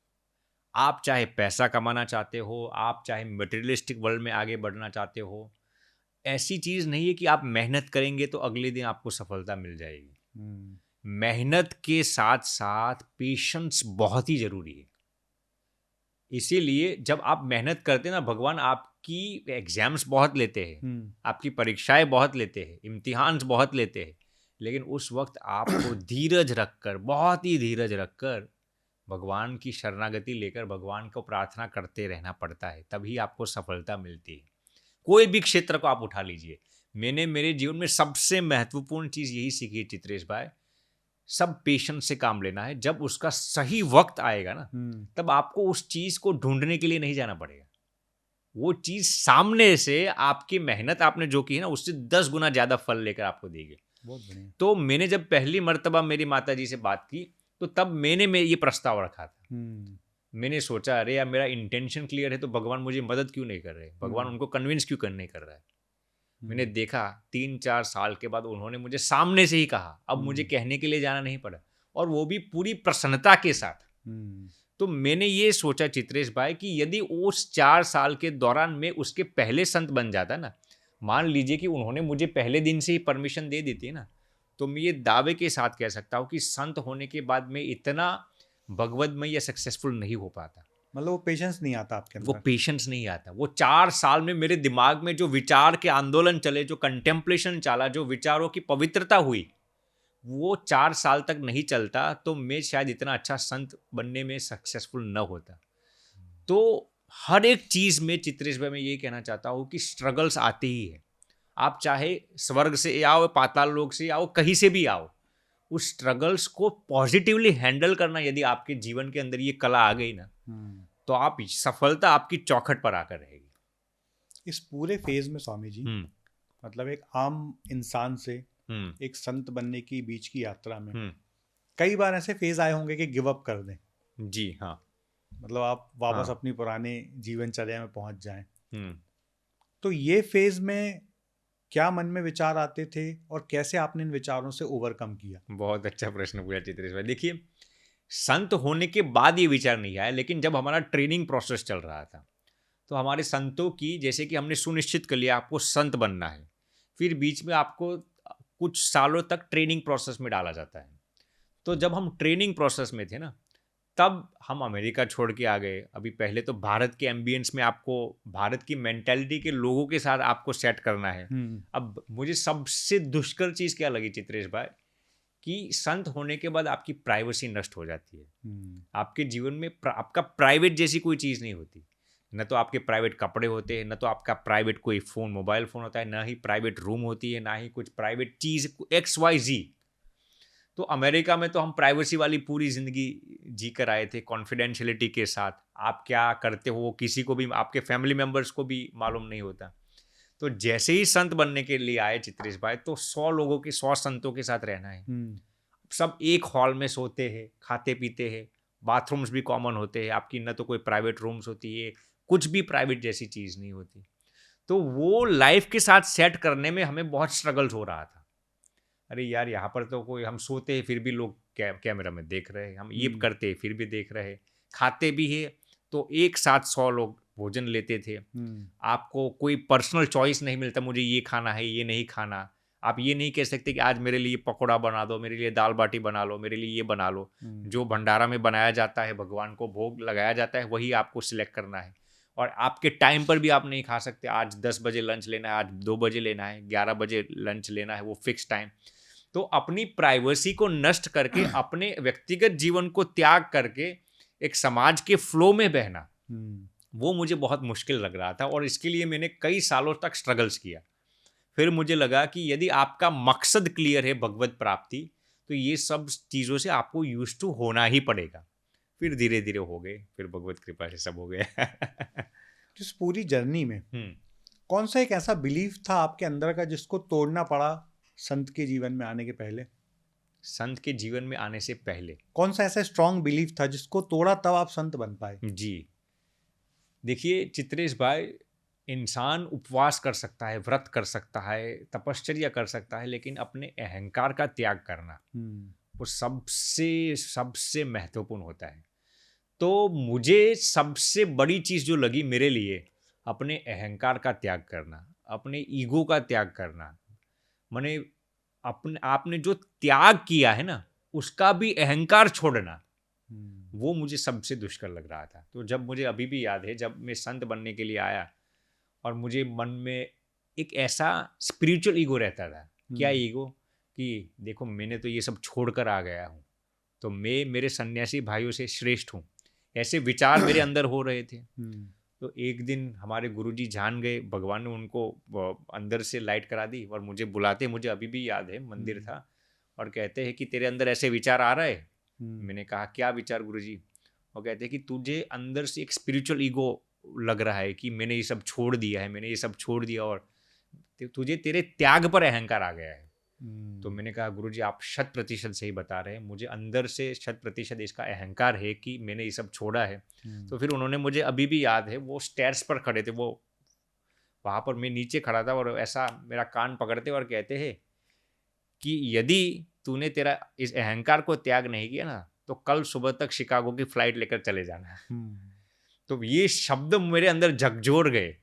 आप चाहे पैसा कमाना चाहते हो, आप चाहे मटेरियलिस्टिक वर्ल्ड में आगे बढ़ना चाहते हो, ऐसी चीज़ नहीं है कि आप मेहनत करेंगे तो अगले दिन आपको सफलता मिल जाएगी। मेहनत के साथ साथ पेशेंस बहुत ही ज़रूरी है। इसीलिए जब आप मेहनत करते हैं ना, भगवान आपकी एग्जाम्स बहुत लेते हैं, आपकी परीक्षाएं बहुत लेते हैं, इम्तिहान बहुत लेते हैं, लेकिन उस वक्त आपको धीरज रखकर, बहुत ही धीरज रखकर भगवान की शरणागति लेकर भगवान को प्रार्थना करते रहना पड़ता है, तभी आपको सफलता मिलती है। कोई भी क्षेत्र को आप उठा लीजिए, मैंने मेरे जीवन में सबसे महत्वपूर्ण चीज़ यही सीखी है चित्रेश भाई, सब पेशेंस से काम लेना है। जब उसका सही वक्त आएगा ना, तब आपको उस चीज़ को ढूंढने के लिए नहीं जाना पड़ेगा। वो चीज़ सामने से आपकी मेहनत आपने जो की है ना, उससे 10 गुना ज़्यादा फल लेकर आपको देगी। बहुत बढ़िया। तो मैंने जब पहली मर्तबा मेरी माता जी से बात की, तो तब मैंने ये प्रस्ताव रखा था। मैंने सोचा अरे यार, मेरा इंटेंशन क्लियर है तो भगवान मुझे मदद क्यों नहीं कर रहे, भगवान उनको कन्विंस क्यों नहीं कर रहा है। मैंने देखा 3-4 साल के बाद उन्होंने मुझे सामने से ही कहा, अब मुझे कहने के लिए जाना नहीं पड़ा, और वो भी पूरी प्रसन्नता के साथ। तो मैंने ये सोचा चित्रेश भाई कि यदि उस 4 साल के दौरान मैं उसके पहले संत बन जाता ना, मान लीजिए कि उन्होंने मुझे पहले दिन से ही परमिशन दे दी थी ना, तो मैं ये दावे के साथ कह सकता हूँ कि संत होने के बाद मैं इतना भगवदमय या सक्सेसफुल नहीं हो पाता। मतलब वो पेशेंस नहीं आता आपके अंदर? वो पेशेंस नहीं आता। वो 4 साल में मेरे दिमाग में जो विचार के आंदोलन चले, जो कंटेम्पलेशन चला, जो विचारों की पवित्रता हुई, वो 4 साल तक नहीं चलता तो मैं शायद इतना अच्छा संत बनने में सक्सेसफुल न होता। तो हर एक चीज़ में चित्रेश भाई मैं ये कहना चाहता हूँ कि स्ट्रगल्स आते ही है। आप चाहे स्वर्ग से आओ, पाताल लोक से आओ, कहीं से भी आओ, उस स्ट्रगल्स को पॉजिटिवली हैंडल करना यदि आपके जीवन के अंदर ये कला आ गई ना, तो आप सफलता आपकी चौखट पर आकर रहेगी। इस पूरे फेज में स्वामी जी, मतलब एक आम इंसान से एक संत बनने की बीच की यात्रा में कई बार ऐसे फेज आए होंगे कि गिव अप कर दें। जी हाँ। मतलब आप वापस अपनी पुराने जीवनचर्या में पहुंच जाएं। तो ये फेज में क्या मन में विचार आते थे और कैसे आपने इन विचारों से ओवरकम किया? बहुत अच्छा प्रश्न पूछा चित्रेश भाई। देखिए, संत होने के बाद ये विचार नहीं आया, लेकिन जब हमारा ट्रेनिंग प्रोसेस चल रहा था तो हमारे संतों की, जैसे कि हमने सुनिश्चित कर लिया आपको संत बनना है, फिर बीच में आपको कुछ सालों तक ट्रेनिंग प्रोसेस में डाला जाता है। तो जब हम ट्रेनिंग प्रोसेस में थे ना, तब हम अमेरिका छोड़ के आ गए। अभी पहले तो भारत के एम्बियंस में आपको भारत की मेंटालिटी के लोगों के साथ आपको सेट करना है। अब मुझे सबसे दुष्कर चीज़ क्या लगी चित्रेश भाई, कि संत होने के बाद आपकी प्राइवेसी नष्ट हो जाती है। आपके जीवन में आपका प्राइवेट जैसी कोई चीज़ नहीं होती। न तो आपके प्राइवेट कपड़े होते हैं, न तो आपका प्राइवेट कोई फ़ोन, मोबाइल फ़ोन होता है, ना ही प्राइवेट रूम होती है, ना ही कुछ प्राइवेट चीज़ XYZ। तो अमेरिका में तो हम प्राइवेसी वाली पूरी ज़िंदगी जी कर आए थे, कॉन्फिडेंशियलिटी के साथ। आप क्या करते हो किसी को भी, आपके फैमिली मेम्बर्स को भी मालूम नहीं होता। तो जैसे ही संत बनने के लिए आए चित्रेश भाई, तो 100 लोगों के 100 संतों के साथ रहना है। सब एक हॉल में सोते हैं, खाते पीते हैं, बाथरूम्स भी कॉमन होते हैं, आपकी न तो कोई प्राइवेट रूम्स होती है, कुछ भी प्राइवेट जैसी चीज़ नहीं होती। तो वो लाइफ के साथ सेट करने में हमें बहुत स्ट्रगल्स हो रहा था। अरे यार, यहाँ पर तो कोई, हम सोते हैं फिर भी लोग कैमरा में देख रहे हैं, हम ये करते हैं फिर भी देख रहे हैं, खाते भी है तो एक साथ 100 लोग भोजन लेते थे। आपको कोई पर्सनल चॉइस नहीं मिलता, मुझे ये खाना है ये नहीं खाना। आप ये नहीं कह सकते कि आज मेरे लिए पकौड़ा बना दो, मेरे लिए दाल बाटी बना लो, मेरे लिए ये बना लो। जो भंडारा में बनाया जाता है, भगवान को भोग लगाया जाता है, वही आपको सिलेक्ट करना है। और आपके टाइम पर भी आप नहीं खा सकते, आज 10 बजे लंच लेना है, आज 2 बजे लेना है, 11 बजे लंच लेना है, वो फिक्स टाइम। तो अपनी प्राइवेसी को नष्ट करके, अपने व्यक्तिगत जीवन को त्याग करके एक समाज के फ्लो में बहना, वो मुझे बहुत मुश्किल लग रहा था। और इसके लिए मैंने कई सालों तक स्ट्रगल्स किया। फिर मुझे लगा कि यदि आपका मकसद क्लियर है, भगवत प्राप्ति, तो ये सब चीज़ों से आपको यूज टू होना ही पड़ेगा। फिर धीरे धीरे हो गए, फिर भगवत कृपा से सब हो गया। इस पूरी जर्नी में कौन सा एक ऐसा बिलीफ था आपके अंदर का जिसको तोड़ना पड़ा संत के जीवन में आने के पहले? संत के जीवन में आने से पहले कौन सा ऐसा स्ट्रांग बिलीफ था जिसको तोड़ा तब आप संत बन पाए? जी देखिए चित्रेश भाई, इंसान उपवास कर सकता है, व्रत कर सकता है, तपश्चर्या कर सकता है, लेकिन अपने अहंकार का त्याग करना वो सबसे महत्वपूर्ण होता है। तो मुझे सबसे बड़ी चीज़ जो लगी मेरे लिए, अपने अहंकार का त्याग करना, अपने ईगो का त्याग करना। मैंने आपने जो त्याग किया है ना, उसका भी अहंकार छोड़ना, वो मुझे सबसे दुष्कर लग रहा था। तो जब मुझे अभी भी याद है, जब मैं संत बनने के लिए आया और मुझे मन में एक ऐसा स्पिरिचुअल ईगो रहता था। क्या ईगो? कि देखो मैंने तो ये सब छोड़कर आ गया हूँ, तो मैं मेरे सन्यासी भाइयों से श्रेष्ठ हूँ, ऐसे विचार मेरे अंदर हो रहे थे। तो एक दिन हमारे गुरुजी जान गए, भगवान ने उनको अंदर से लाइट करा दी और मुझे बुलाते, मुझे अभी भी याद है, मंदिर था, और कहते हैं कि तेरे अंदर ऐसे विचार आ रहे हैं। मैंने कहा क्या विचार गुरुजी? वो कहते हैं कि तुझे अंदर से एक स्पिरिचुअल ईगो लग रहा है कि मैंने ये सब छोड़ दिया है, मैंने ये सब छोड़ दिया, और तुझे तेरे त्याग पर अहंकार आ गया है। तो मैंने कहा गुरुजी आप 100% सही बता रहे हैं, मुझे अंदर से 100% इसका अहंकार है कि मैंने ये सब छोड़ा है। तो फिर उन्होंने, मुझे अभी भी याद है, वो स्टेयर्स पर खड़े थे, वो वहाँ पर मैं नीचे खड़ा था, और ऐसा मेरा कान पकड़ते और कहते हैं कि यदि तूने तेरा इस अहंकार को त्याग नहीं किया ना, तो कल सुबह तक शिकागो की फ्लाइट लेकर चले जाना। तो ये शब्द मेरे अंदर झकझोर गए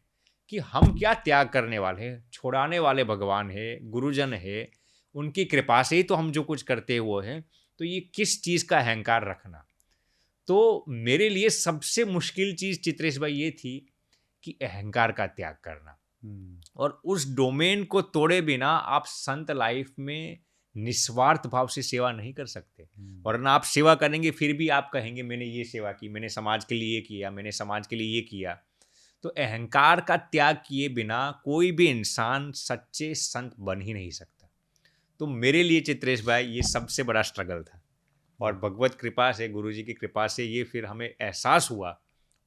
कि हम क्या त्याग करने वाले हैं, छोड़ाने वाले भगवान है, गुरुजन है, उनकी कृपा से ही तो हम जो कुछ करते हुए हैं, तो ये किस चीज़ का अहंकार रखना। तो मेरे लिए सबसे मुश्किल चीज़ चित्रेश भाई ये थी कि अहंकार का त्याग करना। और उस डोमेन को तोड़े बिना आप संत लाइफ में निस्वार्थ भाव से सेवा नहीं कर सकते। और ना आप सेवा करेंगे फिर भी आप कहेंगे मैंने ये सेवा की, मैंने समाज के लिए ये किया, मैंने समाज के लिए ये किया। तो अहंकार का त्याग किए बिना कोई भी इंसान सच्चे संत बन ही नहीं सकता। तो मेरे लिए चित्रेश भाई ये सबसे बड़ा स्ट्रगल था, और भगवत कृपा से, गुरुजी की कृपा से ये फिर हमें एहसास हुआ,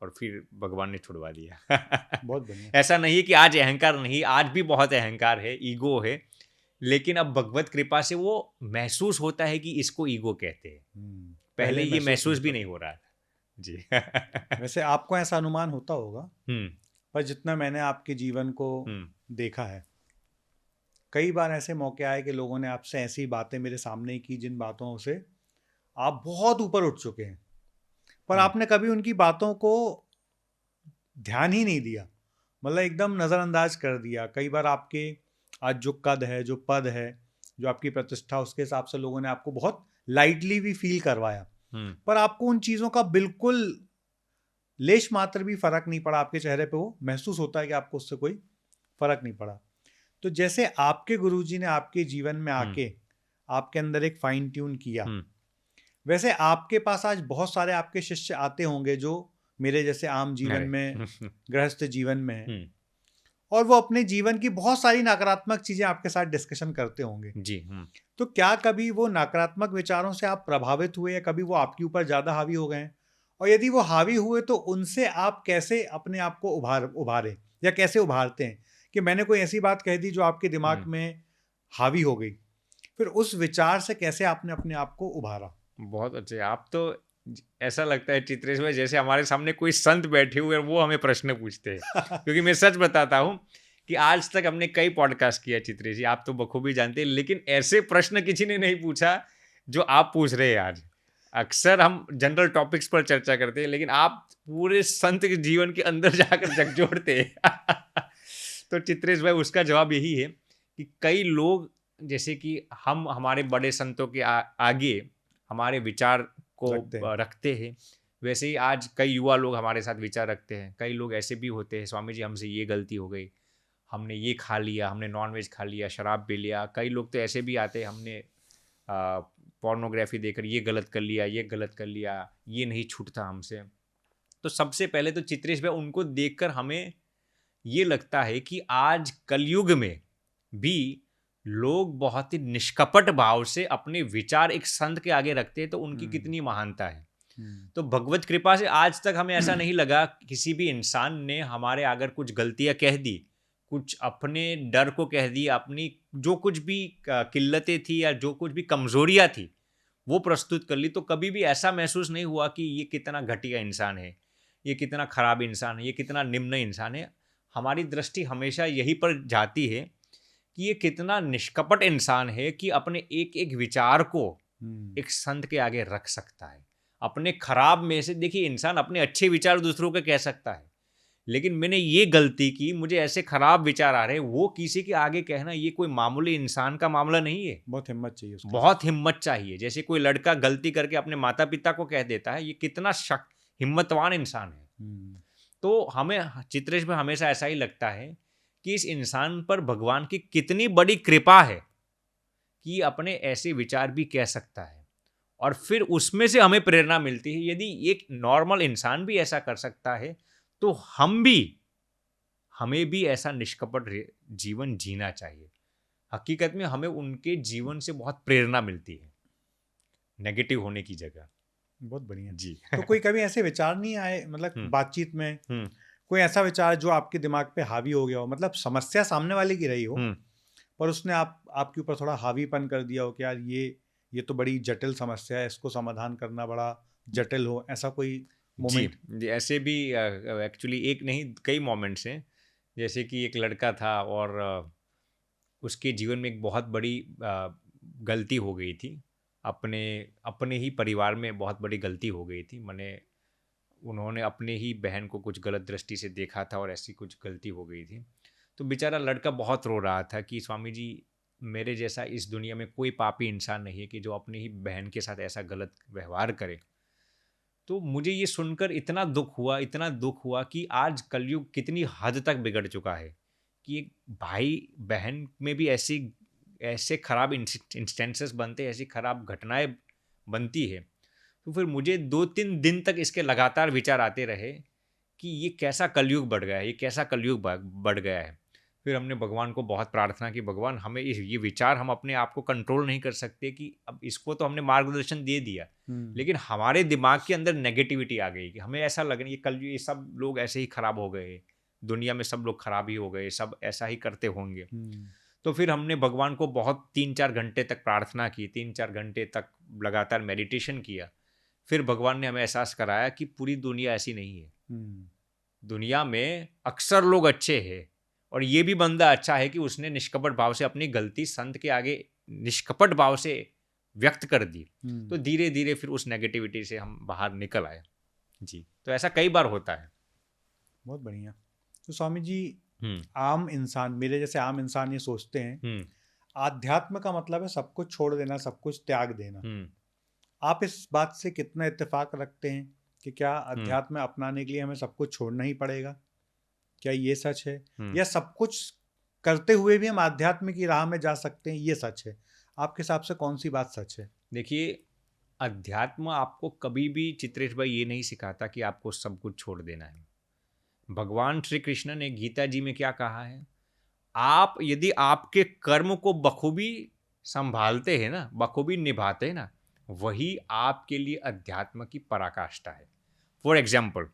और फिर भगवान ने छुड़वा दिया। बहुत बढ़िया। ऐसा ऐसा नहीं है कि आज अहंकार नहीं, आज भी बहुत अहंकार है, ईगो है, लेकिन अब भगवत कृपा से वो महसूस होता है कि इसको ईगो कहते हैं। पहले ये महसूस भी नहीं हो रहा था जी। वैसे आपको ऐसा अनुमान होता होगा, पर जितना मैंने आपके जीवन को देखा है, कई बार ऐसे मौके आए कि लोगों ने आपसे ऐसी बातें मेरे सामने की जिन बातों से आप बहुत ऊपर उठ चुके हैं, पर आपने कभी उनकी बातों को ध्यान ही नहीं दिया, मतलब एकदम नज़रअंदाज कर दिया। कई बार आपके आज जो कद है, जो पद है, जो आपकी प्रतिष्ठा, उसके हिसाब से लोगों ने आपको बहुत लाइटली भी फील करवाया, पर आपको उन चीज़ों का बिल्कुल लेश मात्र भी फर्क नहीं पड़ा। आपके चेहरे पे वो महसूस होता है कि आपको उससे कोई फर्क नहीं पड़ा। तो जैसे आपके गुरुजी ने आपके जीवन में आके आपके अंदर एक फाइन ट्यून किया, वैसे आपके पास आज बहुत सारे आपके शिष्य आते होंगे जो मेरे जैसे आम जीवन में, गृहस्थ जीवन में है, और वो अपने जीवन की बहुत सारी नकारात्मक चीजें आपके साथ डिस्कशन करते होंगे जी। तो क्या कभी वो नकारात्मक विचारों से आप प्रभावित हुए या कभी वो आपके ऊपर ज्यादा हावी हो गए और यदि वो हावी हुए तो उनसे आप कैसे अपने आप को उभारे या कैसे उभारते हैं कि मैंने कोई ऐसी बात कह दी जो आपके दिमाग में हावी हो गई, फिर उस विचार से कैसे आपने अपने आप को उभारा? बहुत अच्छे। आप तो ऐसा लगता है चित्रेश भाई जैसे हमारे सामने कोई संत बैठे हुए हैं वो हमें प्रश्न पूछते हैं क्योंकि मैं सच बताता हूँ कि आज तक हमने कई पॉडकास्ट किया चित्रेश जी, आप तो बखूबी जानते हैं, लेकिन ऐसे प्रश्न किसी ने नहीं पूछा जो आप पूछ रहे हैं आज। अक्सर हम जनरल टॉपिक्स पर चर्चा करते हैं, लेकिन आप पूरे संत के जीवन के अंदर जाकर झकझोरते हैं तो चित्रेश भाई उसका जवाब यही है कि कई लोग जैसे कि हम हमारे बड़े संतों के आगे हमारे विचार को रखते हैं, वैसे ही आज कई युवा लोग हमारे साथ विचार रखते हैं। कई लोग ऐसे भी होते हैं, स्वामी जी हमसे ये गलती हो गई, हमने ये खा लिया, हमने नॉनवेज खा लिया, शराब पी लिया। कई लोग तो ऐसे भी आते हैं, हमने पोर्नोग्राफी देखकर ये गलत कर लिया, ये गलत कर लिया, ये नहीं छूटता हमसे। तो सबसे पहले तो चित्रेश भाई उनको देखकर हमें ये लगता है कि आज कलयुग में भी लोग बहुत ही निष्कपट भाव से अपने विचार एक संत के आगे रखते हैं, तो उनकी कितनी महानता है। तो भगवत कृपा से आज तक हमें ऐसा नहीं लगा किसी भी इंसान ने हमारे अगर कुछ गलतियां कह दी, कुछ अपने डर को कह दी, अपनी जो कुछ भी किल्लतें थी या जो कुछ भी कमजोरियां थी वो प्रस्तुत कर ली, तो कभी भी ऐसा महसूस नहीं हुआ कि ये कितना घटिया इंसान है, ये कितना खराब इंसान है, ये कितना निम्न इंसान है। हमारी दृष्टि हमेशा यही पर जाती है कि ये कितना निष्कपट इंसान है कि अपने एक एक विचार को एक संत के आगे रख सकता है। अपने खराब में से देखिए, इंसान अपने अच्छे विचार दूसरों के कह सकता है, लेकिन मैंने ये गलती की, मुझे ऐसे खराब विचार आ रहे हैं, वो किसी के आगे कहना ये कोई मामूली इंसान का मामला नहीं है। बहुत हिम्मत चाहिए उसके, बहुत हिम्मत चाहिए। जैसे कोई लड़का गलती करके अपने माता पिता को कह देता है, ये कितना हिम्मतवान इंसान है। तो हमें चित्रेश में हमेशा ऐसा ही लगता है कि इस इंसान पर भगवान की कितनी बड़ी कृपा है कि अपने ऐसे विचार भी कह सकता है, और फिर उसमें से हमें प्रेरणा मिलती है। यदि एक नॉर्मल इंसान भी ऐसा कर सकता है तो हमें भी ऐसा निष्कपट जीवन जीना चाहिए। हकीकत में हमें उनके जीवन से बहुत प्रेरणा मिलती है नेगेटिव होने की जगह। बहुत बढ़िया जी। तो कोई कभी ऐसे विचार नहीं आए, मतलब बातचीत में कोई ऐसा विचार जो आपके दिमाग पे हावी हो गया हो, मतलब समस्या सामने वाले की रही हो पर उसने आपके ऊपर थोड़ा हावीपन कर दिया हो कि यार ये तो बड़ी जटिल समस्या है, इसको समाधान करना बड़ा जटिल हो, ऐसा कोई मोमेंट? जी, ऐसे भी एक्चुअली एक नहीं कई मोमेंट्स हैं। जैसे कि एक लड़का था और उसके जीवन में एक बहुत बड़ी गलती हो गई थी। अपने ही परिवार में बहुत बड़ी गलती हो गई थी। उन्होंने अपने ही बहन को कुछ गलत दृष्टि से देखा था और ऐसी कुछ गलती हो गई थी। तो बेचारा लड़का बहुत रो रहा था कि स्वामी जी, मेरे जैसा इस दुनिया में कोई पापी इंसान नहीं है कि जो अपनी ही बहन के साथ ऐसा गलत व्यवहार करे। तो मुझे ये सुनकर इतना दुख हुआ कि आज कलयुग कितनी हद तक बिगड़ चुका है कि एक भाई बहन में भी ऐसे खराब इंस्टेंसेस बनते, ऐसी खराब घटनाएं बनती है। तो फिर मुझे 2-3 दिन तक इसके लगातार विचार आते रहे कि ये कैसा कलयुग बढ़ गया है, ये कैसा कलयुग बढ़ गया है। फिर हमने भगवान को बहुत प्रार्थना की, भगवान हमें ये विचार हम अपने आप को कंट्रोल नहीं कर सकते कि अब इसको तो हमने मार्गदर्शन दे दिया, लेकिन हमारे दिमाग के अंदर नेगेटिविटी आ गई कि हमें ऐसा लग रहा है ये सब लोग ऐसे ही खराब हो गए, दुनिया में सब लोग खराब ही हो गए, सब ऐसा ही करते होंगे। तो फिर हमने भगवान को बहुत 3-4 घंटे तक प्रार्थना की, 3-4 घंटे तक लगातार मेडिटेशन किया। फिर भगवान ने हमें एहसास कराया कि पूरी दुनिया ऐसी नहीं है। दुनिया में अक्सर लोग अच्छे हैं और ये भी बंदा अच्छा है कि उसने निष्कपट भाव से अपनी गलती संत के आगे निष्कपट भाव से व्यक्त कर दी। तो धीरे धीरे फिर उस नेगेटिविटी से हम बाहर निकल आए। जी, तो ऐसा कई बार होता है। बहुत बढ़िया। तो स्वामी जी, आम इंसान, मेरे जैसे आम इंसान ये सोचते हैं आध्यात्म का मतलब है सब कुछ छोड़ देना, सब कुछ त्याग देना। आप इस बात से कितना इत्तेफाक रखते हैं कि क्या अध्यात्म अपनाने के लिए हमें सब कुछ छोड़ना ही पड़ेगा? क्या ये सच है, या सब कुछ करते हुए भी हम आध्यात्म की राह में जा सकते हैं, ये सच है? आपके हिसाब से कौन सी बात सच है? देखिए, अध्यात्म आपको कभी भी चित्रेश भाई ये नहीं सिखाता कि आपको सब कुछ छोड़ देना है, भगवान श्री कृष्ण ने गीता जी में क्या कहा है, आप यदि आपके कर्म को बखूबी संभालते हैं ना, बखूबी निभाते हैं ना, वही आपके लिए अध्यात्म की पराकाष्ठा है। फॉर एग्जाम्पल,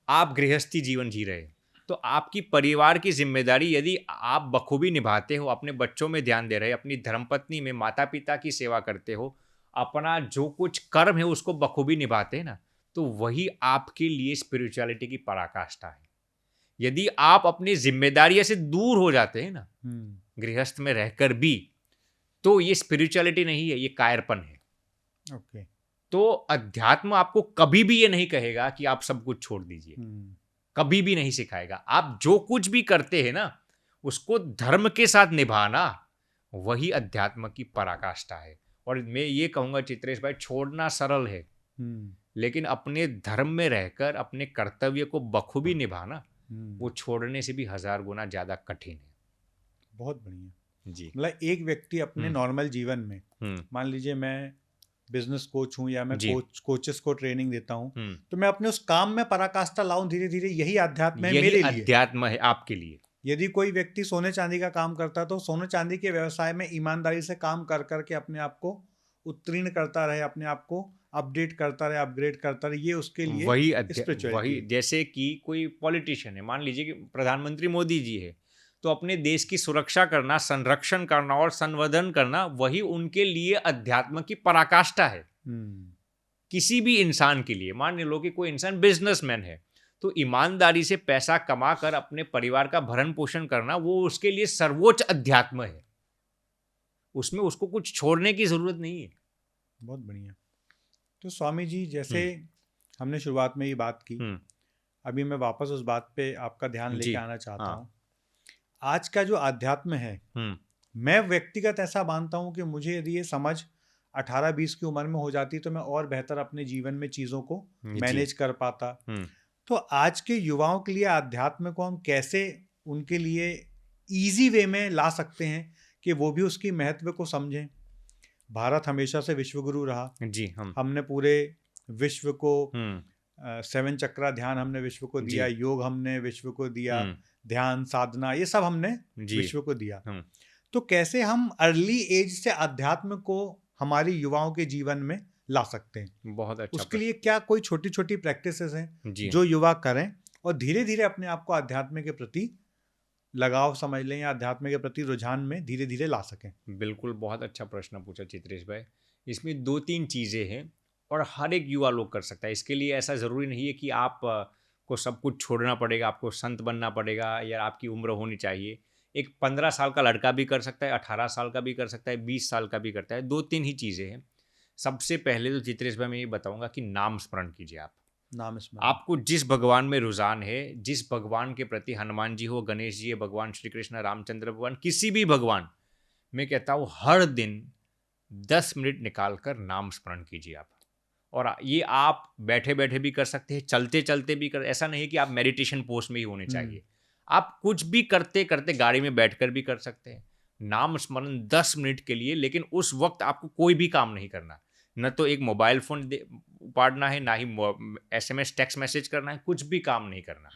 आप गृहस्थी जीवन जी रहे हैं, तो आपकी परिवार की जिम्मेदारी यदि आप बखूबी निभाते हो, अपने बच्चों में ध्यान दे रहे हैं, अपनी धर्मपत्नी में, माता पिता की सेवा करते हो, अपना जो कुछ कर्म है उसको बखूबी निभाते हैं ना, तो वही आपके लिए स्पिरिचुअलिटी की पराकाष्ठा है। यदि आप अपनी जिम्मेदारियों से दूर हो जाते हैं ना, गृहस्थ में रहकर भी, तो ये स्पिरिचुअलिटी नहीं है, ये कायरपन है। ओके। तो अध्यात्म आपको कभी भी ये नहीं कहेगा कि आप सब कुछ छोड़ दीजिए, कभी भी नहीं सिखाएगा। आप जो कुछ भी करते हैं ना, उसको धर्म के साथ निभाना, वही अध्यात्म की पराकाष्ठा है। और मैं ये कहूंगा चित्रेश भाई, छोड़ना सरल है, लेकिन अपने धर्म में रहकर अपने कर्तव्य को बखूबी निभाना, वो छोड़ने से भी 1000 गुना ज्यादा कठिन है। बहुत बढ़िया जी। मतलब एक व्यक्ति अपने नॉर्मल जीवन में, मान लीजिए मैं बिजनेस कोच हूँ या मैं कोचेस को ट्रेनिंग देता हूँ, तो मैं अपने उस काम में पराकाष्ठा लाऊं धीरे धीरे, यही अध्यात्म है मेरे लिए। अध्यात्म है आपके लिए। यदि कोई व्यक्ति सोने चांदी का काम करता है, तो सोने चांदी के व्यवसाय में ईमानदारी से काम कर करके अपने आप को उत्तीर्ण करता रहे, अपने आप को अपडेट करता रहे, अपग्रेड करता रहे, ये उसके लिए वही जैसे कि कोई पॉलिटिशियन है, मान लीजिए कि प्रधानमंत्री मोदी जी है, तो अपने देश की सुरक्षा करना, संरक्षण करना और संवर्धन करना, वही उनके लिए अध्यात्म की पराकाष्ठा है। किसी भी इंसान के लिए, मान लो कि कोई इंसान बिजनेसमैन है, तो ईमानदारी से पैसा कमा कर अपने परिवार का भरण पोषण करना, वो उसके लिए सर्वोच्च अध्यात्म है। उसमें उसको कुछ छोड़ने की जरूरत नहीं है। बहुत बढ़िया। तो स्वामी जी, जैसे हमने शुरुआत में ये बात की, अभी मैं वापस उस बात पे आपका ध्यान लेके आना चाहता हूँ। आज का जो अध्यात्म है, मैं व्यक्तिगत ऐसा मानता हूँ कि मुझे यदि ये समझ 18-20 की उम्र में हो जाती तो मैं और बेहतर अपने जीवन में चीज़ों को मैनेज कर पाता। तो आज के युवाओं के लिए अध्यात्म को हम कैसे उनके लिए इजी वे में ला सकते हैं कि वो भी उसकी महत्व को समझें? भारत हमेशा से विश्वगुरु रहा जी। हमने पूरे विश्व को 7 चक्रा ध्यान हमने विश्व को दिया, योग हमने विश्व को दिया, ध्यान साधना ये सब हमने विश्व को दिया। तो कैसे हम अर्ली एज से अध्यात्म को हमारी युवाओं के जीवन में ला सकते हैं? बहुत अच्छा। उसके लिए क्या कोई छोटी छोटी प्रैक्टिसेस हैं जो युवा करें और धीरे धीरे अपने आप को अध्यात्म के प्रति लगाव समझ लें या अध्यात्म के प्रति रुझान में धीरे धीरे ला सकें? बिल्कुल, बहुत अच्छा प्रश्न पूछा चित्रेश भाई। इसमें 2-3 चीज़ें हैं और हर एक युवा लोग कर सकता है। इसके लिए ऐसा ज़रूरी नहीं है कि आप को सब कुछ छोड़ना पड़ेगा, आपको संत बनना पड़ेगा या आपकी उम्र होनी चाहिए। एक 15 साल का लड़का भी कर सकता है, 18 साल का भी कर सकता है, 20 साल का भी करता है। 2-3 ही चीज़ें हैं। सबसे पहले तो चित्रेश भाई मैं ये बताऊंगा कि नाम स्मरण कीजिए। आप नाम स्मरण, आपको जिस भगवान में रुझान है, जिस भगवान के प्रति, हनुमान जी हो, गणेश जी है, भगवान श्री कृष्ण, रामचंद्र भगवान, किसी भी भगवान, मैं कहता हूँ हर दिन 10 मिनट निकाल कर नाम स्मरण कीजिए आप। और ये आप बैठे बैठे भी कर सकते हैं, चलते चलते भी कर, ऐसा नहीं कि आप मेडिटेशन पोस्ट में ही होने चाहिए। आप कुछ भी करते करते गाड़ी में बैठकर भी कर सकते हैं नाम स्मरण 10 मिनट के लिए। लेकिन उस वक्त आपको कोई भी काम नहीं करना, न तो एक मोबाइल फोन उपाड़ना है, ना ही SMS टेक्स्ट मैसेज करना है, कुछ भी काम नहीं करना।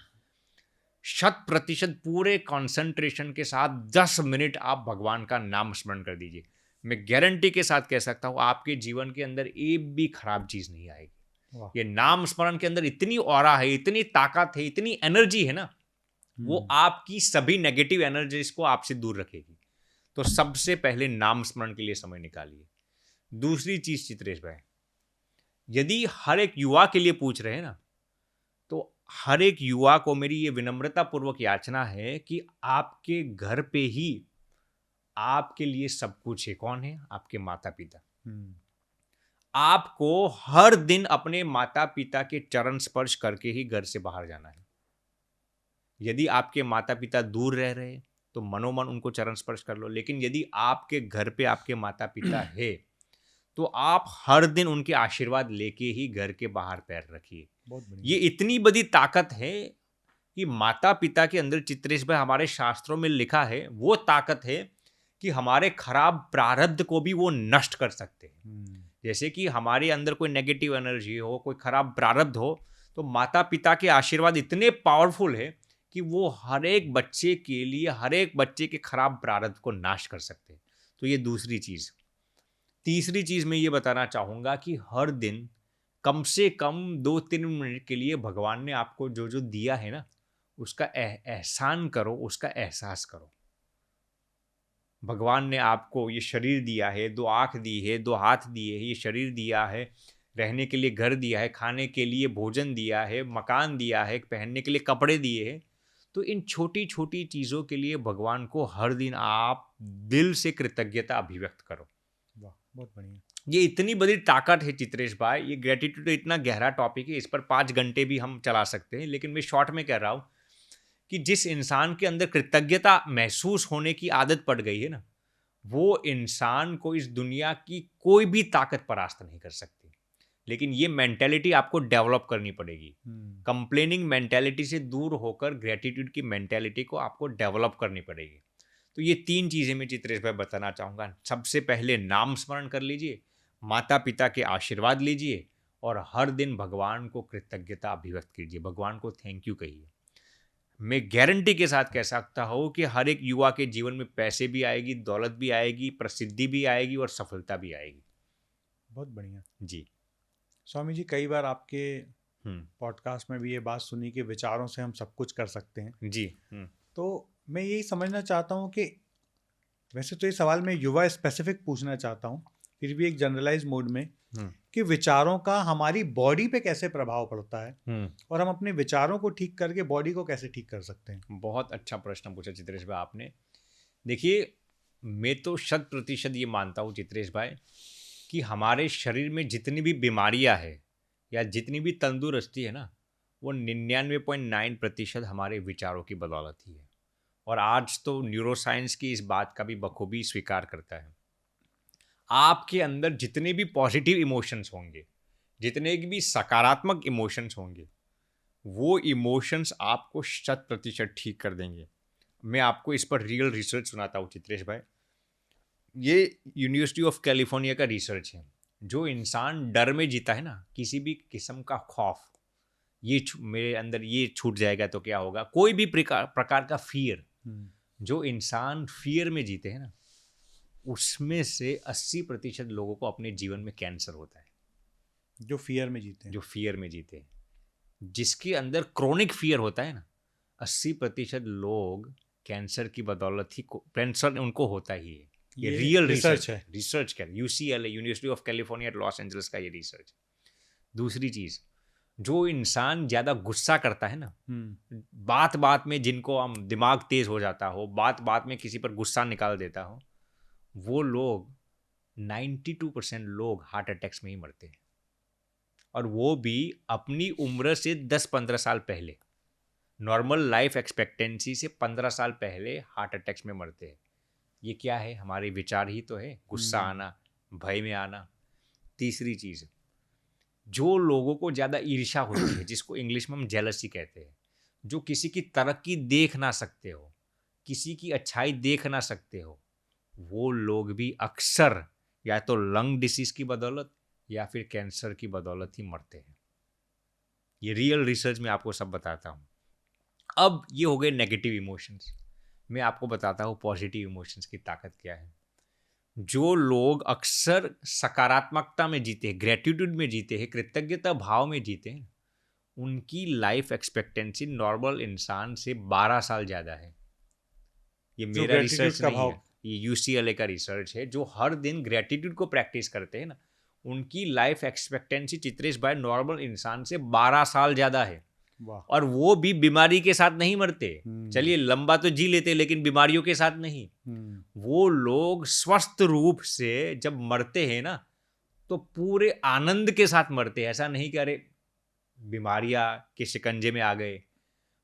100% पूरे कंसंट्रेशन के साथ 10 मिनट आप भगवान का नाम स्मरण कर दीजिए। मैं गारंटी के साथ कह सकता हूँ आपके जीवन के अंदर एक भी खराब चीज नहीं आएगी। ये नाम स्मरण के अंदर इतनी ऑरा है, इतनी ताकत है, इतनी एनर्जी है ना, वो आपकी सभी नेगेटिव एनर्जीज को आपसे दूर रखेगी। तो सबसे पहले नाम स्मरण के लिए समय निकालिए। दूसरी चीज चित्रेश भाई, यदि हर एक युवा के लिए पूछ रहे हैं ना, तो हर एक युवा को मेरी ये विनम्रता पूर्वक याचना है कि आपके घर पे ही आपके लिए सब कुछ है। कौन है? आपके माता पिता। आपको हर दिन अपने माता पिता के चरण स्पर्श करके ही घर से बाहर जाना है। यदि आपके माता पिता दूर रह रहे तो मनोमन उनको चरण स्पर्श कर लो। लेकिन यदि आपके घर पे आपके माता पिता है तो आप हर दिन उनके आशीर्वाद लेके ही घर के बाहर पैर रखिए। ये इतनी बड़ी ताकत है कि माता पिता के अंदर, चित्रेश भाई, हमारे शास्त्रों में लिखा है वो ताकत है कि हमारे खराब प्रारब्ध को भी वो नष्ट कर सकते हैं। जैसे कि हमारे अंदर कोई नेगेटिव एनर्जी हो, कोई खराब प्रारब्ध हो, तो माता पिता के आशीर्वाद इतने पावरफुल है कि वो हर एक बच्चे के लिए, हर एक बच्चे के खराब प्रारब्ध को नाश कर सकते हैं। तो ये दूसरी चीज़। तीसरी चीज़ मैं ये बताना चाहूँगा कि हर दिन कम से कम 2-3 मिनट के लिए भगवान ने आपको जो जो दिया है ना, उसका एहसान करो, उसका एहसास करो। भगवान ने आपको ये शरीर दिया है, 2 आँख दी है, 2 हाथ दिए हैं, ये शरीर दिया है, रहने के लिए घर दिया है, खाने के लिए भोजन दिया है, मकान दिया है, पहनने के लिए कपड़े दिए हैं। तो इन छोटी छोटी चीज़ों के लिए भगवान को हर दिन आप दिल से कृतज्ञता अभिव्यक्त करो। वाह, बहुत बढ़िया। ये इतनी बड़ी ताकत है चित्रेश भाई, ये ग्रेटिट्यूड इतना गहरा टॉपिक है, इस पर 5 घंटे भी हम चला सकते हैं, लेकिन मैं शॉर्ट में कह रहा हूँ कि जिस इंसान के अंदर कृतज्ञता महसूस होने की आदत पड़ गई है ना, वो इंसान को इस दुनिया की कोई भी ताकत परास्त नहीं कर सकती। लेकिन ये मेंटेलिटी आपको डेवलप करनी पड़ेगी। कंप्लेनिंग मेंटेलिटी से दूर होकर ग्रेटिट्यूड की मेंटेलिटी को आपको डेवलप करनी पड़ेगी। तो ये 3 चीज़ें मैं चित्रेश भाई बताना चाहूँगा। सबसे पहले नाम स्मरण कर लीजिए, माता पिता के आशीर्वाद लीजिए और हर दिन भगवान को कृतज्ञता अभिव्यक्त कीजिए, भगवान को थैंक यू कहिए। मैं गारंटी के साथ कह सकता हूँ कि हर एक युवा के जीवन में पैसे भी आएगी, दौलत भी आएगी, प्रसिद्धि भी आएगी और सफलता भी आएगी। बहुत बढ़िया जी स्वामी जी, कई बार आपके पॉडकास्ट में भी ये बात सुनी कि विचारों से हम सब कुछ कर सकते हैं। जी। तो मैं यही समझना चाहता हूँ कि वैसे तो ये सवाल मैं युवा स्पेसिफिक पूछना चाहता हूँ, फिर भी एक जनरलाइज मोड में, कि विचारों का हमारी बॉडी पे कैसे प्रभाव पड़ता है और हम अपने विचारों को ठीक करके बॉडी को कैसे ठीक कर सकते हैं। बहुत अच्छा प्रश्न पूछा चित्रेश भाई आपने। देखिए, मैं तो 100% ये मानता हूँ चित्रेश भाई कि हमारे शरीर में जितनी भी बीमारियां है या जितनी भी तंदुरुस्ती है ना, वो 99.9% हमारे विचारों की बदौलत ही है। और आज तो न्यूरोसाइंस की इस बात का भी बखूबी स्वीकार करता है। आपके अंदर जितने भी पॉजिटिव इमोशंस होंगे, जितने भी सकारात्मक इमोशंस होंगे, वो इमोशंस आपको 100% ठीक कर देंगे। मैं आपको इस पर रियल रिसर्च सुनाता हूँ चित्रेश भाई। ये यूनिवर्सिटी ऑफ कैलिफोर्निया का रिसर्च है। जो इंसान डर में जीता है ना, किसी भी किस्म का खौफ, ये मेरे अंदर ये छूट जाएगा तो क्या होगा, कोई भी प्रकार का फियर, जो इंसान फियर में जीते हैं ना, उसमें से 80% लोगों को अपने जीवन में कैंसर होता है। जो फियर में जीते हैं, जो फियर में जीते हैं, जिसके अंदर क्रोनिक फियर होता है ना, 80% लोग कैंसर की बदौलत ही कैंसर उनको होता ही है। ये रियल रिसर्च है। रिसर्च क्या, UCLA, university of California Los Angeles का ये रिसर्च। दूसरी चीज, जो इंसान ज्यादा गुस्सा करता है ना, बात बात में जिनको हम दिमाग तेज हो जाता हो, बात बात में किसी पर गुस्सा निकाल देता हो, वो लोग 92% लोग हार्ट अटैक्स में ही मरते हैं। और वो भी अपनी उम्र से 10-15 साल पहले, नॉर्मल लाइफ एक्सपेक्टेंसी से 15 साल पहले हार्ट अटैक्स में मरते हैं। ये क्या है? हमारे विचार ही तो है। गुस्सा आना, भय में आना। तीसरी चीज, जो लोगों को ज़्यादा ईर्ष्या होती है, जिसको इंग्लिश में हम जेलसी कहते हैं, जो किसी की तरक्की देख ना सकते हो, किसी की अच्छाई देख ना सकते हो, वो लोग भी अक्सर या तो लंग डिसीज की बदौलत या फिर कैंसर की बदौलत ही मरते हैं। ये रियल रिसर्च में आपको सब बताता हूँ। अब ये हो गए नेगेटिव इमोशंस। मैं आपको बताता हूँ पॉजिटिव इमोशंस की ताकत क्या है। जो लोग अक्सर सकारात्मकता में जीते हैं, ग्रेटिट्यूड में जीते हैं, कृतज्ञता भाव में जीते हैं, उनकी लाइफ एक्सपेक्टेंसी नॉर्मल इंसान से 12 साल ज़्यादा है। ये मेरा रिसर्च नहीं है, ये UCLA का रिसर्च है। जो हर दिन ग्रेटिट्यूड को प्रैक्टिस करते हैं ना, उनकी लाइफ एक्सपेक्टेंसी चित्रेश भाई नॉर्मल इंसान से 12 साल ज़्यादा है। और वो भी बीमारी के साथ नहीं मरते। चलिए लंबा तो जी लेते, लेकिन बीमारियों के साथ नहीं। वो लोग स्वस्थ रूप से जब मरते हैं ना, तो पूरे आनंद के साथ मरते हैं। ऐसा नहीं कि अरे बीमारियां के शिकंजे में आ गए।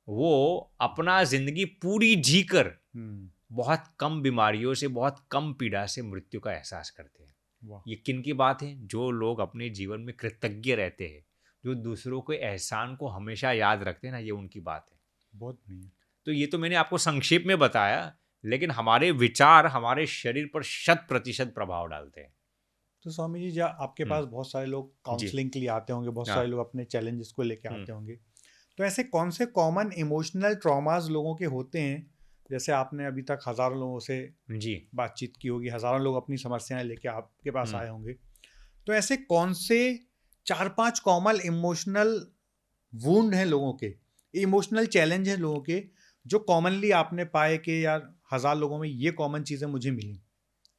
वो अपना जिंदगी पूरी जीकर बहुत कम बीमारियों से, बहुत कम पीड़ा से मृत्यु का एहसास करते हैं। ये किन की बात है? जो लोग अपने जीवन में कृतज्ञ रहते हैं, जो दूसरों के एहसान को हमेशा याद रखते हैं ना, ये उनकी बात है। बहुत बढ़िया। तो ये तो मैंने आपको संक्षेप में बताया, लेकिन हमारे विचार हमारे शरीर पर 100% प्रभाव डालते हैं। तो स्वामी जी, जब आपके पास बहुत सारे लोग काउंसलिंग के लिए आते होंगे, बहुत सारे लोग अपने चैलेंजेस को लेके आते होंगे, तो ऐसे कौन से कॉमन इमोशनल ट्रॉमास लोगों के होते हैं? जैसे आपने अभी तक हज़ारों लोगों से जी बातचीत की होगी, हज़ारों लोग अपनी समस्याएं लेके आपके पास आए होंगे, तो ऐसे कौन से 4-5 कॉमन इमोशनल वुंड हैं लोगों के, इमोशनल चैलेंज हैं लोगों के, जो कॉमनली आपने पाए कि यार 1000 लोगों में ये कॉमन चीज़ें मुझे मिली?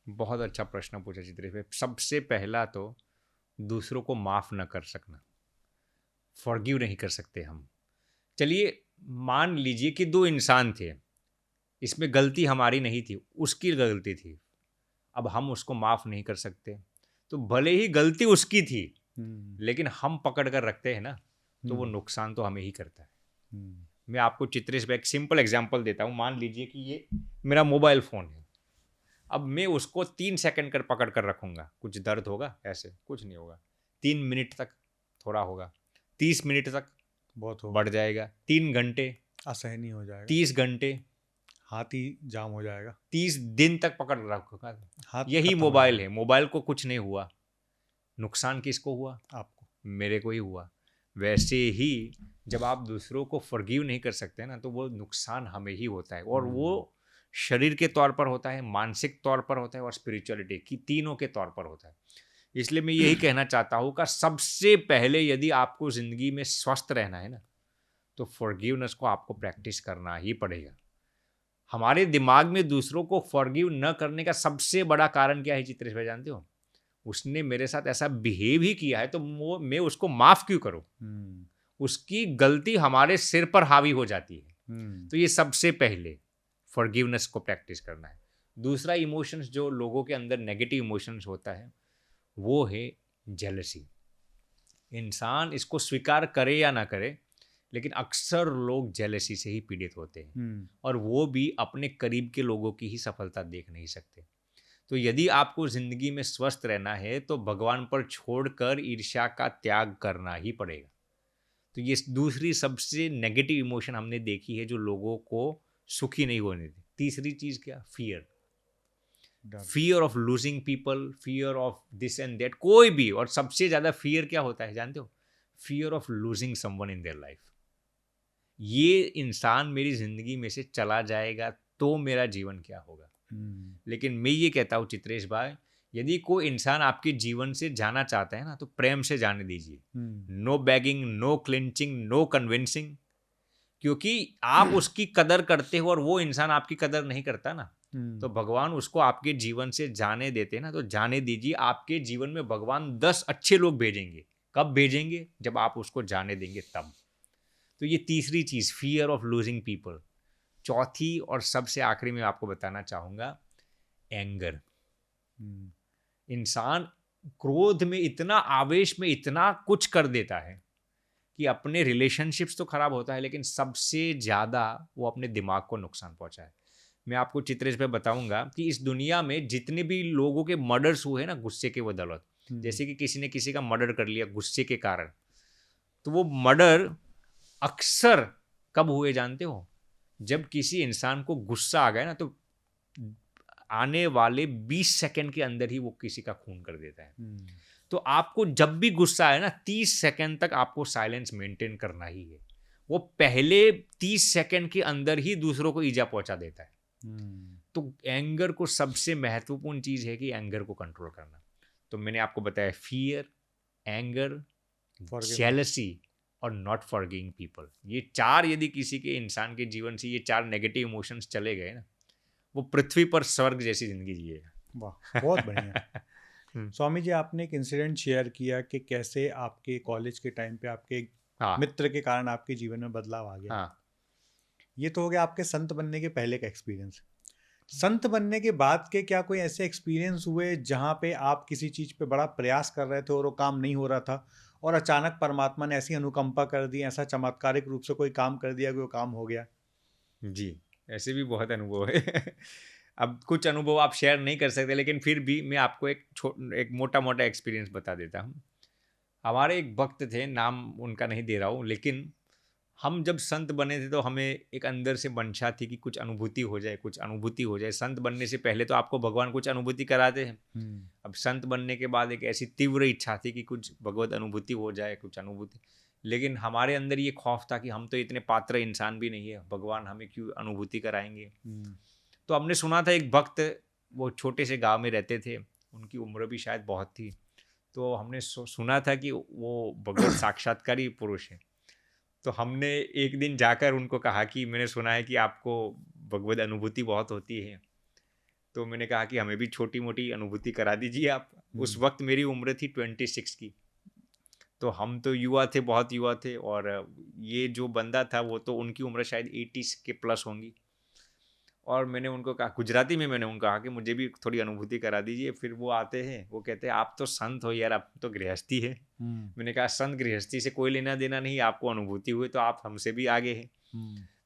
बहुत अच्छा प्रश्न पूछा चित्रेश भाई। सबसे पहला तो दूसरों को माफ़ न कर सकना, फॉरगिव नहीं कर सकते हम। चलिए मान लीजिए कि दो इंसान थे, इसमें गलती हमारी नहीं थी, उसकी गलती थी, अब हम उसको माफ़ नहीं कर सकते, तो भले ही गलती उसकी थी लेकिन हम पकड़ कर रखते हैं ना, तो वो नुकसान तो हमें ही करता है। मैं आपको चित्रेश भाई एक सिंपल एग्जांपल देता हूँ। मान लीजिए कि ये मेरा मोबाइल फ़ोन है, अब मैं उसको 3 सेकंड कर पकड़ कर रखूँगा, कुछ दर्द होगा? ऐसे कुछ नहीं होगा। 3 मिनट तक थोड़ा होगा, 30 मिनट तक बहुत बढ़ जाएगा, 3 घंटे, असहनीय हो जाएगा, 30 घंटे, हाथ ही जाम हो जाएगा, 30 दिन तक पकड़ रखूँगा। हाथ यही खत्म हो मोबाइल जाएगा। है, मोबाइल को कुछ नहीं हुआ, नुकसान किसको हुआ? आपको। मेरे को ही हुआ। वैसे ही जब आप दूसरों को फॉरगिव नहीं कर सकते ना, तो वो नुकसान हमें ही होता है, और वो शरीर के तौर पर होता है, मानसिक तौर पर होता है और स्पिरिचुअलिटी की तीनों के तौर पर होता है। इसलिए मैं यही कहना चाहता हूँ कि सबसे पहले यदि आपको ज़िंदगी में स्वस्थ रहना है ना, तो फॉरगिवनेस को आपको प्रैक्टिस करना ही पड़ेगा। हमारे दिमाग में दूसरों को फॉरगिव न करने का सबसे बड़ा कारण क्या है चित्रेश भाई, जानते हो? उसने मेरे साथ ऐसा बिहेव ही किया है, तो वो मैं उसको माफ़ क्यों करूँ? उसकी गलती हमारे सिर पर हावी हो जाती है। तो ये सबसे पहले फॉरगिवनेस को प्रैक्टिस करना है। दूसरा इमोशंस जो लोगों के अंदर नेगेटिव इमोशंस होता है, वो है जेलसी। इंसान इसको स्वीकार करे या ना करे, लेकिन अक्सर लोग जेलसी से ही पीड़ित होते हैं, और वो भी अपने करीब के लोगों की ही सफलता देख नहीं सकते। तो यदि आपको ज़िंदगी में स्वस्थ रहना है, तो भगवान पर छोड़कर ईर्ष्या का त्याग करना ही पड़ेगा। तो ये दूसरी सबसे नेगेटिव इमोशन हमने देखी है जो लोगों को सुखी नहीं होने देती। तीसरी चीज़ क्या? Fear. Fear of losing people, fear of this and that, कोई भी। और सबसे ज़्यादा फियर क्या होता है जानते हो? Fear of losing someone in their life. ये इंसान मेरी ज़िंदगी में से चला जाएगा तो मेरा जीवन क्या होगा? लेकिन मैं ये कहता हूँ चित्रेश भाई, यदि कोई इंसान आपके जीवन से जाना चाहता है ना, तो प्रेम से जाने दीजिए। No begging, no clinching, no convincing. क्योंकि आप उसकी कदर करते हो और वो इंसान आपकी कदर नहीं करता ना, तो भगवान उसको आपके जीवन से जाने देते ना, तो जाने दीजिए। आपके जीवन में भगवान 10 अच्छे लोग भेजेंगे। कब भेजेंगे? जब आप उसको जाने देंगे तब। तो ये तीसरी चीज़, फियर ऑफ लूजिंग पीपल। चौथी और सबसे आखिरी में आपको बताना चाहूँगा, एंगर। इंसान क्रोध में इतना, आवेश में इतना कुछ कर देता है कि अपने रिलेशनशिप्स तो खराब होता है, लेकिन सबसे ज़्यादा वो अपने दिमाग को नुकसान पहुंचा है। मैं आपको चित्रेश पे बताऊंगा कि इस दुनिया में जितने भी लोगों के मर्डर्स हुए ना गुस्से के बदौलत, जैसे कि किसी ने किसी का मर्डर कर लिया गुस्से के कारण, तो वो मर्डर अक्सर कब हुए जानते हो? जब किसी इंसान को गुस्सा आ गया ना, तो आने वाले 20 सेकंड के अंदर ही वो किसी का खून कर देता है। तो आपको जब भी गुस्सा आए ना, 30 सेकंड तक आपको साइलेंस मेंटेन करना ही है। वो पहले 30 सेकंड के अंदर ही दूसरों को ईजा पहुंचा देता है। तो एंगर को सबसे महत्वपूर्ण चीज़ है कि एंगर को कंट्रोल करना। तो मैंने आपको बताया फियर, एंगर, जेलसी और नॉट फॉरगिविंग पीपल। ये चार यदि किसी के इंसान के जीवन से ये चार नेगेटिव इमोशंस चले गए ना, वो पृथ्वी पर स्वर्ग जैसी जिंदगी जिएगा। वाह, बहुत बढ़िया। स्वामी जी, आपने एक इंसिडेंट शेयर किया कि कैसे आपके कॉलेज के टाइम पे आपके मित्र के कारण आपके जीवन में बदलाव आ गया। ये तो हो गया आपके संत बनने के पहले का एक्सपीरियंस। संत बनने के बाद के क्या कोई ऐसे एक्सपीरियंस हुए जहाँ पे आप किसी चीज़ पे बड़ा प्रयास कर रहे थे और वो काम नहीं हो रहा था, और अचानक परमात्मा ने ऐसी अनुकंपा कर दी, ऐसा चमत्कारिक रूप से कोई काम कर दिया कि वो काम हो गया? जी, ऐसे भी बहुत अनुभव है। अब कुछ अनुभव आप शेयर नहीं कर सकते, लेकिन फिर भी मैं आपको एक मोटा मोटा एक्सपीरियंस बता देता हूँ। हमारे एक भक्त थे, नाम उनका नहीं दे रहा हूँ, लेकिन हम जब संत बने थे तो हमें एक अंदर से मंशा थी कि कुछ अनुभूति हो जाए, कुछ अनुभूति हो जाए। संत बनने से पहले तो आपको भगवान कुछ अनुभूति कराते हैं। अब संत बनने के बाद एक ऐसी तीव्र इच्छा थी कि कुछ भगवत अनुभूति हो जाए, कुछ अनुभूति। लेकिन हमारे अंदर ये खौफ था कि हम तो इतने पात्र इंसान भी नहीं है, भगवान हमें क्यों अनुभूति कराएंगे। तो हमने सुना था एक भक्त, वो छोटे से गांव में रहते थे, उनकी उम्र भी शायद बहुत थी, तो हमने सुना था कि वो भगवत साक्षात्कारी पुरुष है। तो हमने एक दिन जाकर उनको कहा कि मैंने सुना है कि आपको भगवत अनुभूति बहुत होती है, तो मैंने कहा कि हमें भी छोटी मोटी अनुभूति करा दीजिए आप। उस वक्त मेरी उम्र थी 26 की, तो हम तो युवा थे, बहुत युवा थे, और ये जो बंदा था वो तो उनकी उम्र शायद 80 के प्लस होंगी। और मैंने उनको कहा, गुजराती में मैंने उनको कहा कि मुझे भी थोड़ी अनुभूति करा दीजिए। फिर वो आते हैं, वो कहते हैं आप तो संत हो यार, आप तो गृहस्थी है। मैंने कहा संत गृहस्थी से कोई लेना देना नहीं, आपको अनुभूति हुई तो आप हमसे भी आगे हैं।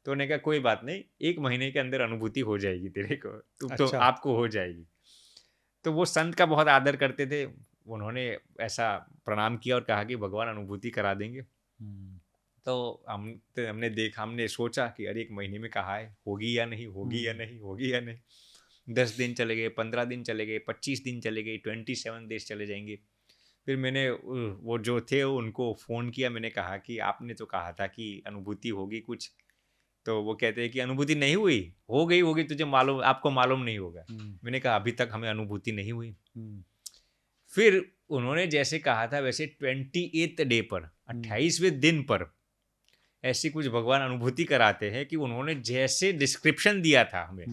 तो उन्होंने कहा कोई बात नहीं, 1 महीने के अंदर अनुभूति हो जाएगी तेरे को, तो आपको हो जाएगी। तो वो संत का बहुत आदर करते थे, उन्होंने ऐसा प्रणाम किया और कहा कि भगवान अनुभूति करा देंगे। तो हमने देखा, हमने सोचा कि अरे 1 महीने में कहा है, होगी या नहीं, होगी या नहीं, होगी या नहीं। 10 दिन चले गए, 15 दिन चले गए, 25 दिन चले गए, 27 डेज चले जाएंगे। फिर मैंने वो जो थे उनको फ़ोन किया, मैंने कहा कि आपने तो कहा था कि अनुभूति होगी कुछ। तो वो कहते हैं कि अनुभूति नहीं हुई, हो गई होगी, तुझे मालूम, आपको मालूम नहीं होगा। मैंने कहा अभी तक हमें अनुभूति नहीं हुई। फिर उन्होंने जैसे कहा था वैसे 28th डे पर, 28वें दिन पर ऐसी कुछ भगवान अनुभूति कराते हैं कि उन्होंने जैसे डिस्क्रिप्शन दिया था हमें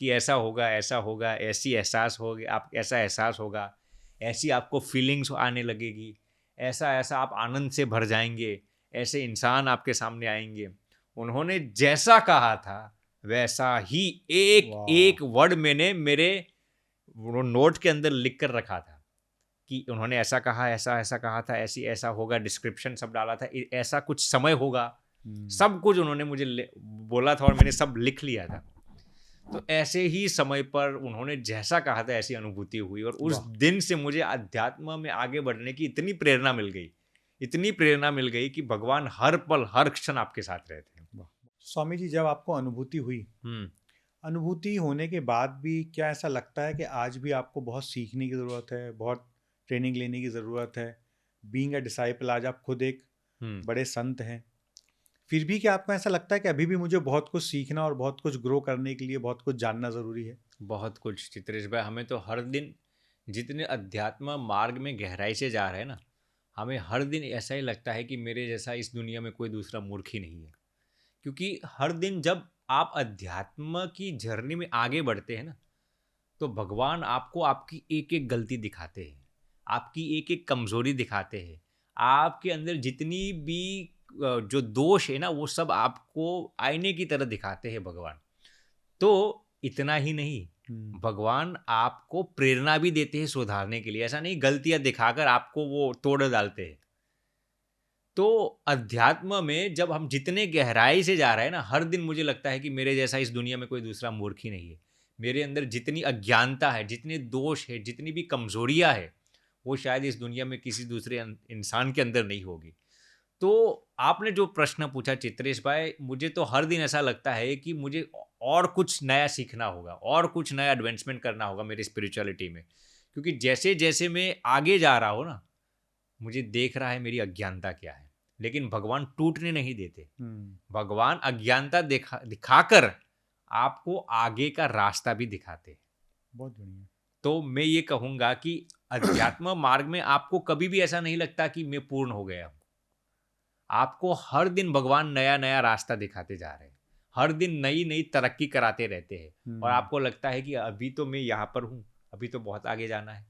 कि ऐसा होगा, ऐसा होगा, ऐसी एहसास होगी, आप ऐसा एहसास होगा, ऐसी आपको फीलिंग्स आने लगेगी, ऐसा ऐसा आप आनंद से भर जाएंगे, ऐसे इंसान आपके सामने आएंगे। उन्होंने जैसा कहा था वैसा ही एक वर्ड मैंने मेरे नोट के अंदर लिख कर रखा था कि उन्होंने ऐसा कहा, ऐसा ऐसा कहा था, ऐसी ऐसा होगा, डिस्क्रिप्शन सब डाला था, ऐसा कुछ समय होगा, सब कुछ उन्होंने मुझे बोला था और मैंने सब लिख लिया था। तो ऐसे ही समय पर उन्होंने जैसा कहा था ऐसी अनुभूति हुई, और उस दिन से मुझे अध्यात्म में आगे बढ़ने की इतनी प्रेरणा मिल गई, इतनी प्रेरणा मिल गई कि भगवान हर पल हर क्षण आपके साथ रहते हैं। स्वामी जी, जब आपको अनुभूति हुई, अनुभूति होने के बाद भी क्या ऐसा लगता है कि आज भी आपको बहुत सीखने की ज़रूरत है, बहुत ट्रेनिंग लेने की ज़रूरत है? बीइंग अ डिसाइपल, आज आप खुद एक बड़े संत हैं, फिर भी क्या आपको ऐसा लगता है कि अभी भी मुझे बहुत कुछ सीखना और बहुत कुछ ग्रो करने के लिए बहुत कुछ जानना ज़रूरी है? बहुत कुछ चित्रेश भाई, हमें तो हर दिन जितने अध्यात्म मार्ग में गहराई से जा रहे हैं ना, हमें हर दिन ऐसा ही लगता है कि मेरे जैसा इस दुनिया में कोई दूसरा मूर्ख ही नहीं है। क्योंकि हर दिन जब आप अध्यात्म की जर्नी में आगे बढ़ते हैं ना, तो भगवान आपको आपकी एक एक गलती दिखाते हैं, आपकी एक एक कमजोरी दिखाते हैं, आपके अंदर जितनी भी जो दोष है ना वो सब आपको आईने की तरह दिखाते हैं भगवान। तो इतना ही नहीं, भगवान आपको प्रेरणा भी देते हैं सुधारने के लिए। ऐसा नहीं गलतियां दिखाकर आपको वो तोड़ डालते हैं। तो अध्यात्म में जब हम जितने गहराई से जा रहे हैं ना, हर दिन मुझे लगता है कि मेरे जैसा इस दुनिया में कोई दूसरा मूर्ख ही नहीं है। मेरे अंदर जितनी अज्ञानता है, जितने दोष है, जितनी भी कमजोरियां है, वो शायद इस दुनिया में किसी दूसरे इंसान के अंदर नहीं होगी। तो आपने जो प्रश्न पूछा चित्रेश भाई, मुझे तो हर दिन ऐसा लगता है कि मुझे और कुछ नया सीखना होगा, और कुछ नया एडवांसमेंट करना होगा मेरी स्पिरिचुअलिटी में। क्योंकि जैसे जैसे मैं आगे जा रहा हूँ ना, मुझे देख रहा है मेरी अज्ञानता क्या है, लेकिन भगवान टूटने नहीं देते। भगवान अज्ञानता दिखाकर आपको आगे का रास्ता भी दिखाते हैं। बहुत बढ़िया। तो मैं ये कहूँगा कि अध्यात्म मार्ग में आपको कभी भी ऐसा नहीं लगता कि मैं पूर्ण हो गया हूँ। आपको हर दिन भगवान नया नया रास्ता दिखाते जा रहे हैं, हर दिन नई नई तरक्की कराते रहते हैं, और आपको लगता है कि अभी तो मैं यहाँ पर हूँ, अभी तो बहुत आगे जाना है।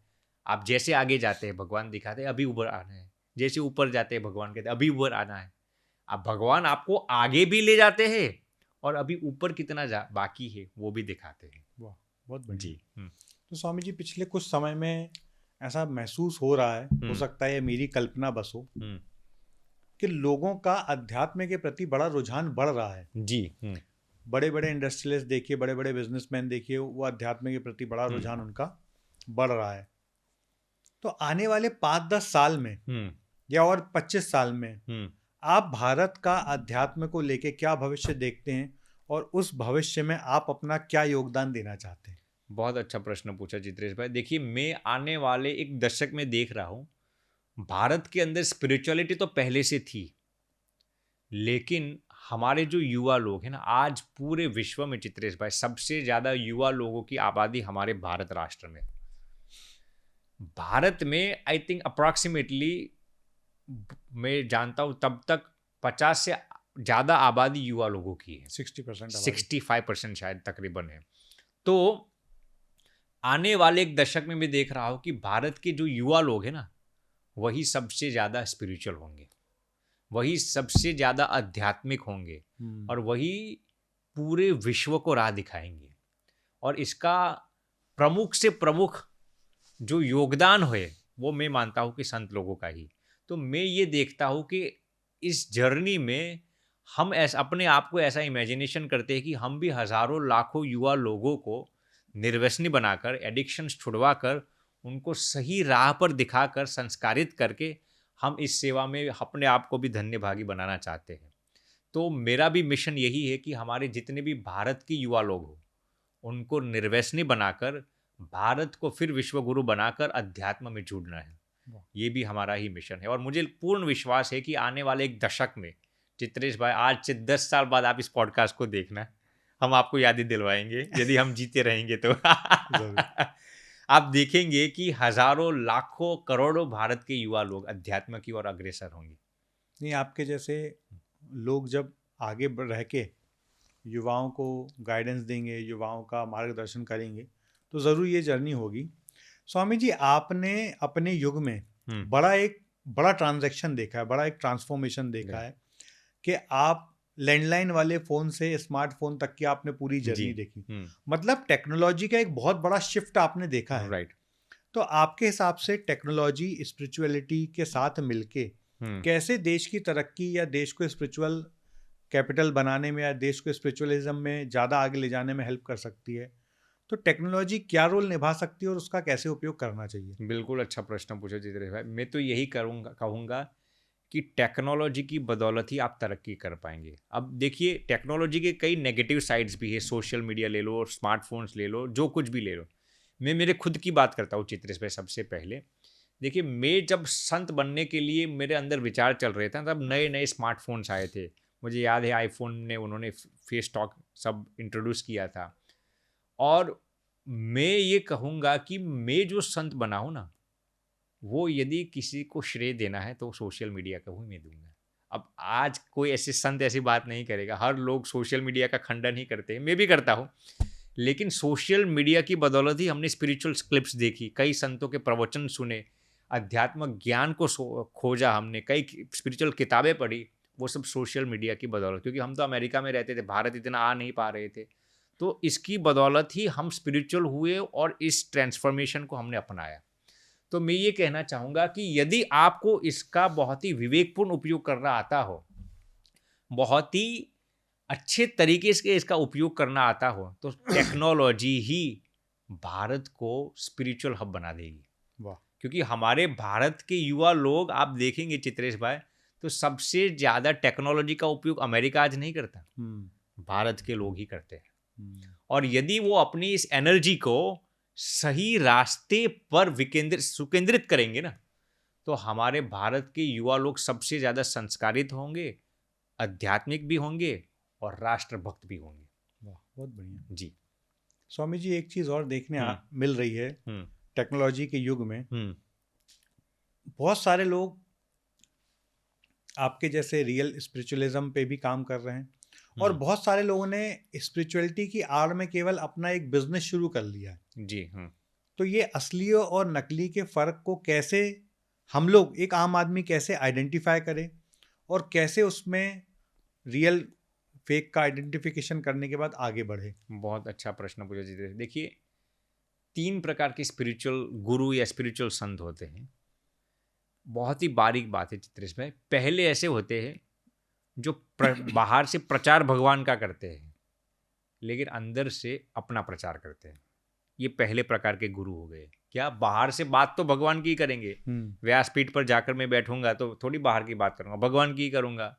आप जैसे आगे जाते हैं भगवान दिखाते हैं अभी ऊपर आना है, जैसे ऊपर जाते हैं भगवान कहते हैं अभी ऊपर आना है। अब भगवान आपको आगे भी ले जाते हैं और अभी ऊपर कितना बाकी है वो भी दिखाते हैं। वाह, बहुत बढ़िया जी। तो स्वामी जी, पिछले कुछ समय में ऐसा महसूस हो रहा है, हो सकता है मेरी कल्पना बस हो, कि लोगों का अध्यात्म के प्रति बड़ा रुझान बढ़ रहा है। जी। बड़े बड़े इंडस्ट्रियलिस्ट देखिए, बड़े बड़े बिजनेसमैन देखिए, वो अध्यात्म के प्रति बड़ा रुझान उनका बढ़ रहा है। तो आने वाले 5-10 साल में या और 25 साल में आप भारत का अध्यात्म को लेके क्या भविष्य देखते हैं और उस भविष्य में आप अपना क्या योगदान देना चाहते हैं? बहुत अच्छा प्रश्न पूछा चित्रेश भाई। देखिए, मैं आने वाले एक दशक में देख रहा हूँ, भारत के अंदर स्पिरिचुअलिटी तो पहले से थी, लेकिन हमारे जो युवा लोग हैं ना, आज पूरे विश्व में चित्रेश भाई सबसे ज़्यादा युवा लोगों की आबादी हमारे भारत राष्ट्र में। भारत में आई थिंक अप्रॉक्सीमेटली मैं जानता हूँ तब तक 50 से ज़्यादा आबादी युवा लोगों की है। 60% 65% शायद तकरीबन है। तो आने वाले एक दशक में मैं देख रहा हूँ कि भारत के जो युवा लोग हैं ना, वही सबसे ज़्यादा स्पिरिचुअल होंगे, वही सबसे ज़्यादा आध्यात्मिक होंगे और वही पूरे विश्व को राह दिखाएंगे। और इसका प्रमुख से प्रमुख जो योगदान है वो मैं मानता हूँ कि संत लोगों का ही। तो मैं ये देखता हूँ कि इस जर्नी में हम ऐसा अपने आप को ऐसा इमेजिनेशन करते हैं कि हम भी हज़ारों लाखों युवा लोगों को निर्व्यसनी बनाकर, एडिक्शंस छुड़वा कर, उनको सही राह पर दिखाकर, संस्कारित करके हम इस सेवा में अपने आप को भी धन्यभागी बनाना चाहते हैं। तो मेरा भी मिशन यही है कि हमारे जितने भी भारत के युवा लोग हो, उनको निर्व्यसनी बनाकर, भारत को फिर विश्वगुरु बनाकर अध्यात्म में जुड़ना है। ये भी हमारा ही मिशन है और मुझे पूर्ण विश्वास है कि आने वाले एक दशक में चित्रेश भाई, आज से 10 साल बाद आप इस पॉडकास्ट को देखना, हम आपको यादें दिलवाएंगे यदि हम जीते रहेंगे तो। आप देखेंगे कि हजारों लाखों करोड़ों भारत के युवा लोग अध्यात्म की ओर अग्रसर होंगे। नहीं, आपके जैसे लोग जब आगे रह के युवाओं को गाइडेंस देंगे, युवाओं का मार्गदर्शन करेंगे, तो ज़रूर ये जर्नी होगी। स्वामी जी, आपने अपने युग में बड़ा ट्रांजैक्शन देखा है, बड़ा एक ट्रांसफॉर्मेशन देखा है कि आप लैंडलाइन वाले फ़ोन से स्मार्टफोन तक की आपने पूरी जर्नी देखी। मतलब टेक्नोलॉजी का एक बहुत बड़ा शिफ्ट आपने देखा है। राइट। तो आपके हिसाब से टेक्नोलॉजी स्पिरिचुअलिटी के साथ मिलके कैसे देश की तरक्की या देश को स्पिरिचुअल कैपिटल बनाने में या देश को स्पिरिचुअलिज्म में ज़्यादा आगे ले जाने में हेल्प कर सकती है? तो टेक्नोलॉजी क्या रोल निभा सकती है और उसका कैसे उपयोग करना चाहिए? बिल्कुल अच्छा प्रश्न पूछा चित्रेश भाई। मैं तो यही कहूँगा कि टेक्नोलॉजी की बदौलत ही आप तरक्की कर पाएंगे। अब देखिए, टेक्नोलॉजी के कई नेगेटिव साइड्स भी है। सोशल मीडिया ले लो, स्मार्टफोन्स ले लो, जो कुछ भी ले लो। मैं मेरे खुद की बात करता हूँ चित्रेश भाई। सबसे पहले देखिए, मैं जब संत बनने के लिए मेरे अंदर विचार चल रहे थे, तब नए नए स्मार्टफोन्स आए थे। मुझे याद है आईफोन ने उन्होंने फेस टॉक सब इंट्रोड्यूस किया था। और मैं ये कहूँगा कि मैं जो संत बना हूँ ना, वो यदि किसी को श्रेय देना है तो सोशल मीडिया का ही मैं दूंगा। अब आज कोई ऐसे संत ऐसी बात नहीं करेगा, हर लोग सोशल मीडिया का खंडन ही करते हैं, मैं भी करता हूँ। लेकिन सोशल मीडिया की बदौलत ही हमने स्पिरिचुअल क्लिप्स देखी, कई संतों के प्रवचन सुने, अध्यात्म ज्ञान को खोजा हमने, कई स्पिरिचुअल किताबें पढ़ी, वो सब सोशल मीडिया की बदौलत। क्योंकि हम तो अमेरिका में रहते थे, भारत इतना आ नहीं पा रहे थे, तो इसकी बदौलत ही हम स्पिरिचुअल हुए और इस ट्रांसफॉर्मेशन को हमने अपनाया। तो मैं ये कहना चाहूँगा कि यदि आपको इसका बहुत ही विवेकपूर्ण उपयोग करना आता हो, बहुत ही अच्छे तरीके से इसका उपयोग करना आता हो, तो टेक्नोलॉजी ही भारत को स्पिरिचुअल हब बना देगी। वाह। क्योंकि हमारे भारत के युवा लोग आप देखेंगे चित्रेश भाई, तो सबसे ज़्यादा टेक्नोलॉजी का उपयोग अमेरिका आज नहीं करता, भारत के लोग ही करते हैं। और यदि वो अपनी इस एनर्जी को सही रास्ते पर सुकेंद्रित करेंगे ना, तो हमारे भारत के युवा लोग सबसे ज़्यादा संस्कारित होंगे, आध्यात्मिक भी होंगे और राष्ट्रभक्त भी होंगे। वाह, बहुत बढ़िया जी स्वामी जी। एक चीज़ और देखने मिल रही है टेक्नोलॉजी के युग में, बहुत सारे लोग आपके जैसे रियल स्पिरिचुअलिज्म पे भी काम कर रहे हैं और बहुत सारे लोगों ने स्पिरिचुअलिटी की आड़ में केवल अपना एक बिजनेस शुरू कर लिया है। जी। तो ये असली और नकली के फ़र्क को कैसे हम लोग, एक आम आदमी, कैसे आइडेंटिफाई करें और कैसे उसमें रियल फेक का आइडेंटिफिकेशन करने के बाद आगे बढ़े? बहुत अच्छा प्रश्न पूछा जी। देखिए, 3 प्रकार के स्पिरिचुअल गुरु या स्पिरिचुअल संत होते हैं। बहुत ही बारीक बात है चित्रेश भाई। पहले ऐसे होते हैं जो बाहर से प्रचार भगवान का करते हैं, लेकिन अंदर से अपना प्रचार करते हैं। ये पहले प्रकार के गुरु हो गए। क्या बाहर से बात तो भगवान की ही करेंगे। व्यासपीठ पर जाकर मैं बैठूंगा तो थोड़ी बाहर की बात करूंगा, भगवान की ही करूंगा।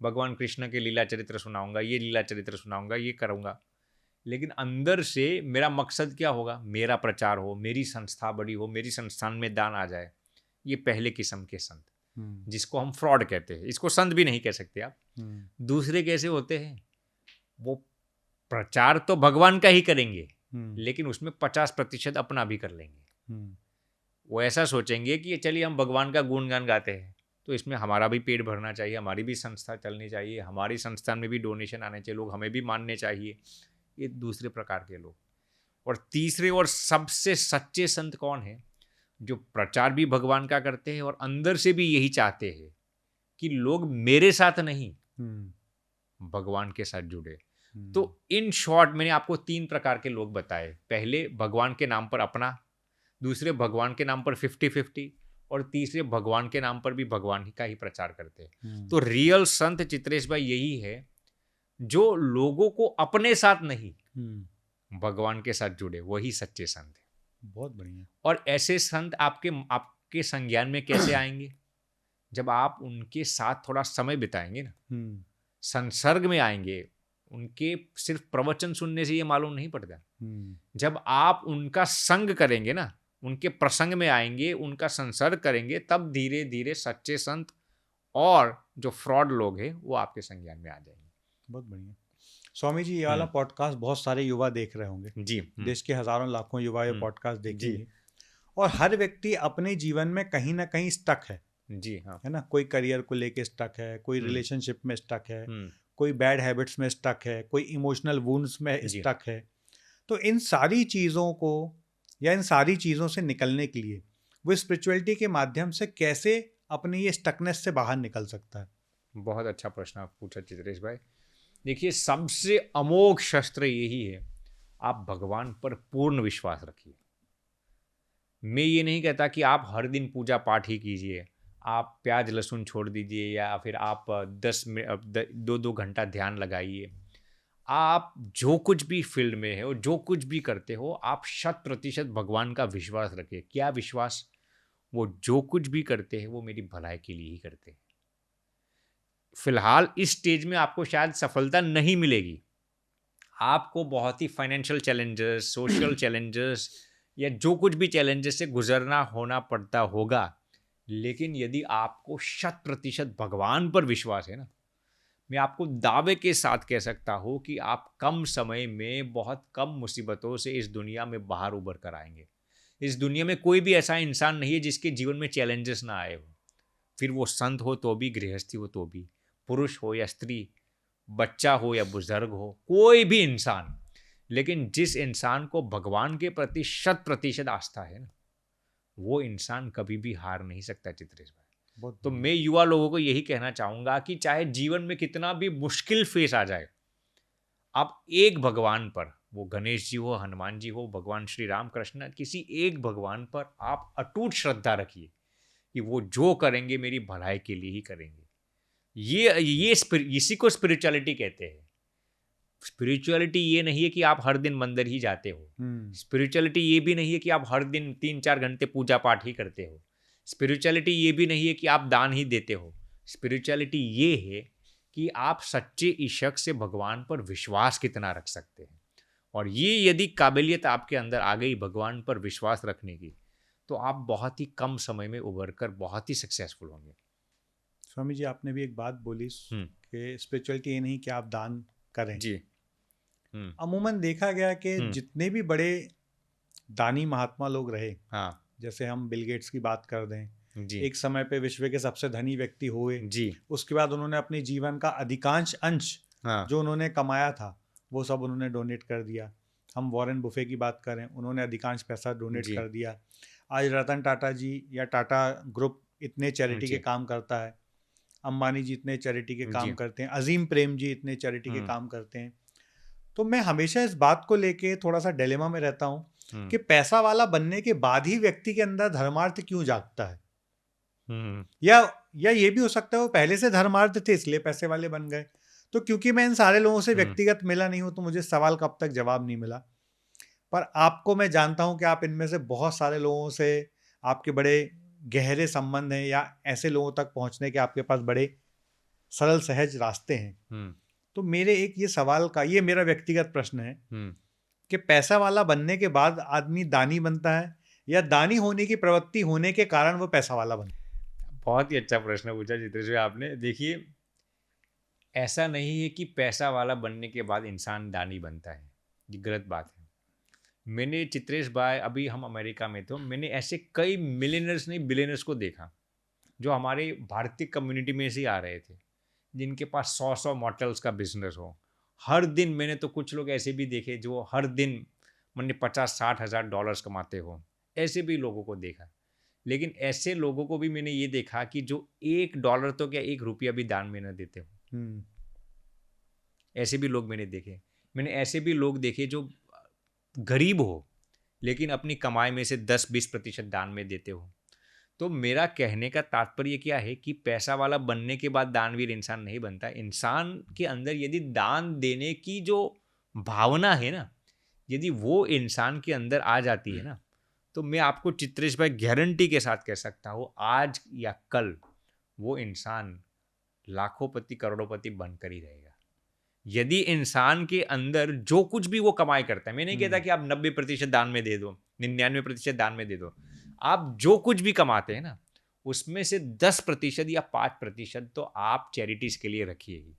भगवान कृष्ण के लीला चरित्र सुनाऊंगा, ये लीला चरित्र सुनाऊंगा, ये करूंगा। लेकिन अंदर से मेरा मकसद क्या होगा? मेरा प्रचार हो, मेरी संस्था बड़ी हो, मेरी संस्थान में दान आ जाए। ये पहले किस्म के संत, जिसको हम फ्रॉड कहते हैं। इसको संत भी नहीं कह सकते आप। दूसरे कैसे होते हैं? वो प्रचार तो भगवान का ही करेंगे, लेकिन उसमें 50% अपना भी कर लेंगे। वो ऐसा सोचेंगे कि चलिए हम भगवान का गुणगान गाते हैं तो इसमें हमारा भी पेट भरना चाहिए, हमारी भी संस्था चलनी चाहिए, हमारी संस्थान में भी डोनेशन आने चाहिए, लोग हमें भी मानने चाहिए। ये दूसरे प्रकार के लोग। और तीसरे और सबसे सच्चे संत कौन है? जो प्रचार भी भगवान का करते हैं और अंदर से भी यही चाहते हैं कि लोग मेरे साथ नहीं, भगवान के साथ जुड़े। तो इन शॉर्ट मैंने आपको 3 प्रकार के लोग बताए। पहले भगवान के नाम पर अपना, दूसरे भगवान के नाम पर 50-50, और तीसरे भगवान के नाम पर भी भगवान का ही प्रचार करते हैं। तो रियल संत चित्रेश भाई यही है जो लोगों को अपने साथ नहीं, भगवान के साथ जुड़े, वही सच्चे संत है। बहुत बढ़िया। और ऐसे संत आपके संज्ञान में कैसे आएंगे? जब आप उनके साथ थोड़ा समय बिताएंगे ना, संसर्ग में आएंगे। उनके सिर्फ प्रवचन सुनने से ये मालूम नहीं पड़ता। जब आप उनका संग करेंगे ना, उनके प्रसंग में आएंगे, उनका संसर्ग करेंगे, तब धीरे धीरे सच्चे संत और जो फ्रॉड लोग हैं वो आपके संज्ञान में आ जाएंगे। बहुत बढ़िया। स्वामी जी, ये वाला पॉडकास्ट बहुत सारे युवा देख रहे होंगे जी। देश के हजारों लाखों युवा ये पॉडकास्ट देखेंगे, और हर व्यक्ति अपने जीवन में कहीं ना कहीं स्टक है। जी हाँ। है ना? कोई करियर को लेके स्टक है, कोई रिलेशनशिप में स्टक है, कोई बैड हैबिट्स में स्टक है, कोई इमोशनल वुंड्स में स्टक है। तो इन सारी चीज़ों को या इन सारी चीज़ों से निकलने के लिए वो स्पिरिचुअलिटी के माध्यम से कैसे अपनी ये स्टकनेस से बाहर निकल सकता है? बहुत अच्छा प्रश्न आप पूछा चित्रेश भाई। देखिए, सबसे अमोघ शस्त्र यही है, आप भगवान पर पूर्ण विश्वास रखिए। मैं ये नहीं कहता कि आप हर दिन पूजा पाठ ही कीजिए, आप प्याज लहसुन छोड़ दीजिए, या फिर आप 2-2 घंटा ध्यान लगाइए। आप जो कुछ भी फील्ड में है और जो कुछ भी करते हो, आप 100% भगवान का विश्वास रखिए। क्या विश्वास? वो जो कुछ भी करते हैं वो मेरी भलाई के लिए ही करते हैं। फिलहाल इस स्टेज में आपको शायद सफलता नहीं मिलेगी, आपको बहुत ही फाइनेंशियल चैलेंजेस, सोशल चैलेंजेस, या जो कुछ भी चैलेंजेस से गुजरना होना पड़ता होगा। लेकिन यदि आपको 100% भगवान पर विश्वास है ना, मैं आपको दावे के साथ कह सकता हूँ कि आप कम समय में बहुत कम मुसीबतों से इस दुनिया में बाहर उभर कर आएंगे। इस दुनिया में कोई भी ऐसा इंसान नहीं है जिसके जीवन में चैलेंजेस ना आए हो। फिर वो संत हो तो भी, गृहस्थी हो तो भी, पुरुष हो या स्त्री, बच्चा हो या बुजुर्ग हो, कोई भी इंसान। लेकिन जिस इंसान को भगवान के प्रति 100% आस्था है ना, वो इंसान कभी भी हार नहीं सकता चित्रेश भाई। तो मैं युवा लोगों को यही कहना चाहूँगा कि चाहे जीवन में कितना भी मुश्किल फेस आ जाए, आप एक भगवान पर, वो गणेश जी हो, हनुमान जी हो, भगवान श्री राम कृष्ण, किसी एक भगवान पर आप अटूट श्रद्धा रखिए कि वो जो करेंगे मेरी भलाई के लिए ही करेंगे। ये इसी को स्पिरिचुअलिटी कहते हैं। स्पिरिचुअलिटी ये नहीं है कि आप हर दिन मंदिर ही जाते हो। स्पिरिचुअलिटी ये भी नहीं है कि आप हर दिन 3-4 घंटे पूजा पाठ ही करते हो। स्पिरिचुअलिटी ये भी नहीं है कि आप दान ही देते हो। स्पिरिचुअलिटी ये है कि आप सच्चे इश्क से भगवान पर विश्वास कितना रख सकते हैं। और ये यदि काबिलियत आपके अंदर आ गई भगवान पर विश्वास रखने की, तो आप बहुत ही कम समय में उभर कर बहुत ही सक्सेसफुल होंगे। स्वामी जी, आपने भी एक बात बोली कि स्पिरिचुअलिटी ये नहीं कि आप दान करें। जी। अमूमन देखा गया कि जितने भी बड़े दानी महात्मा लोग रहे, हाँ, जैसे हम बिल गेट्स की बात कर दें जी, एक समय पे विश्व के सबसे धनी व्यक्ति हुए जी, उसके बाद उन्होंने अपने जीवन का अधिकांश अंश हाँ, जो उन्होंने कमाया था वो सब उन्होंने डोनेट कर दिया। हम वॉरेन बुफे की बात करें, उन्होंने अधिकांश पैसा डोनेट कर दिया। आज रतन टाटा जी या टाटा ग्रुप इतने चैरिटी के काम करता है, अंबानी जी इतने चैरिटी के काम करते हैं, अजीम प्रेम जी इतने चैरिटी के काम करते हैं। तो मैं हमेशा इस बात को लेके थोड़ा सा डिलेमा में रहता हूँ कि पैसा वाला बनने के बाद ही व्यक्ति के अंदर धर्मार्थ क्यों जागता है। या ये भी हो सकता है वो पहले से धर्मार्थ थे इसलिए पैसे वाले बन गए। तो क्योंकि मैं इन सारे लोगों से व्यक्तिगत मिला नहीं हूं तो मुझे सवाल कब तक जवाब नहीं मिला। पर आपको मैं जानता हूं कि आप इनमें से बहुत सारे लोगों से आपके बड़े गहरे संबंध हैं या ऐसे लोगों तक पहुंचने के आपके पास बड़े सरल सहज रास्ते हैं। तो मेरे एक ये सवाल का, ये मेरा व्यक्तिगत प्रश्न है कि पैसा वाला बनने के बाद आदमी दानी बनता है या दानी होने की प्रवृत्ति होने के कारण वो पैसा वाला बनता है? बहुत ही अच्छा प्रश्न पूछा चित्रेश भाई आपने। देखिए, ऐसा नहीं है कि पैसा वाला बनने के बाद इंसान दानी बनता है, ये गलत बात है। मैंने चित्रेश भाई, अभी हम अमेरिका में थे, मैंने ऐसे कई मिलियनर्स नहीं बिलियनर्स को देखा जो हमारे भारतीय कम्युनिटी में से ही आ रहे थे, जिनके पास 100 मॉडल्स का बिजनेस हो। हर दिन मैंने तो कुछ लोग ऐसे भी देखे जो हर दिन मैंने 50-60 हज़ार डॉलर्स कमाते हो, ऐसे भी लोगों को देखा। लेकिन ऐसे लोगों को भी मैंने ये देखा कि जो $1 तो क्या $1 भी दान में न देते हो। ऐसे भी लोग मैंने देखे। मैंने ऐसे भी लोग देखे जो गरीब हो लेकिन अपनी कमाई में से 10-20% दान में देते हो। तो मेरा कहने का तात्पर्य क्या है कि पैसा वाला बनने के बाद दानवीर इंसान नहीं बनता। इंसान के अंदर यदि दान देने की जो भावना है ना, यदि वो इंसान के अंदर आ जाती है ना, तो मैं आपको चित्रेश भाई गारंटी के साथ कह सकता हूँ, आज या कल वो इंसान लाखोंपति करोड़ोंपति बनकर ही रहेगा। यदि इंसान के अंदर जो कुछ भी वो कमाई करता है, मैं नहीं कहता कि आप 90% दान में दे दो, 99% दान में दे दो, आप जो कुछ भी कमाते हैं ना, उसमें से 10% या 5% तो आप चैरिटीज के लिए रखिए ही।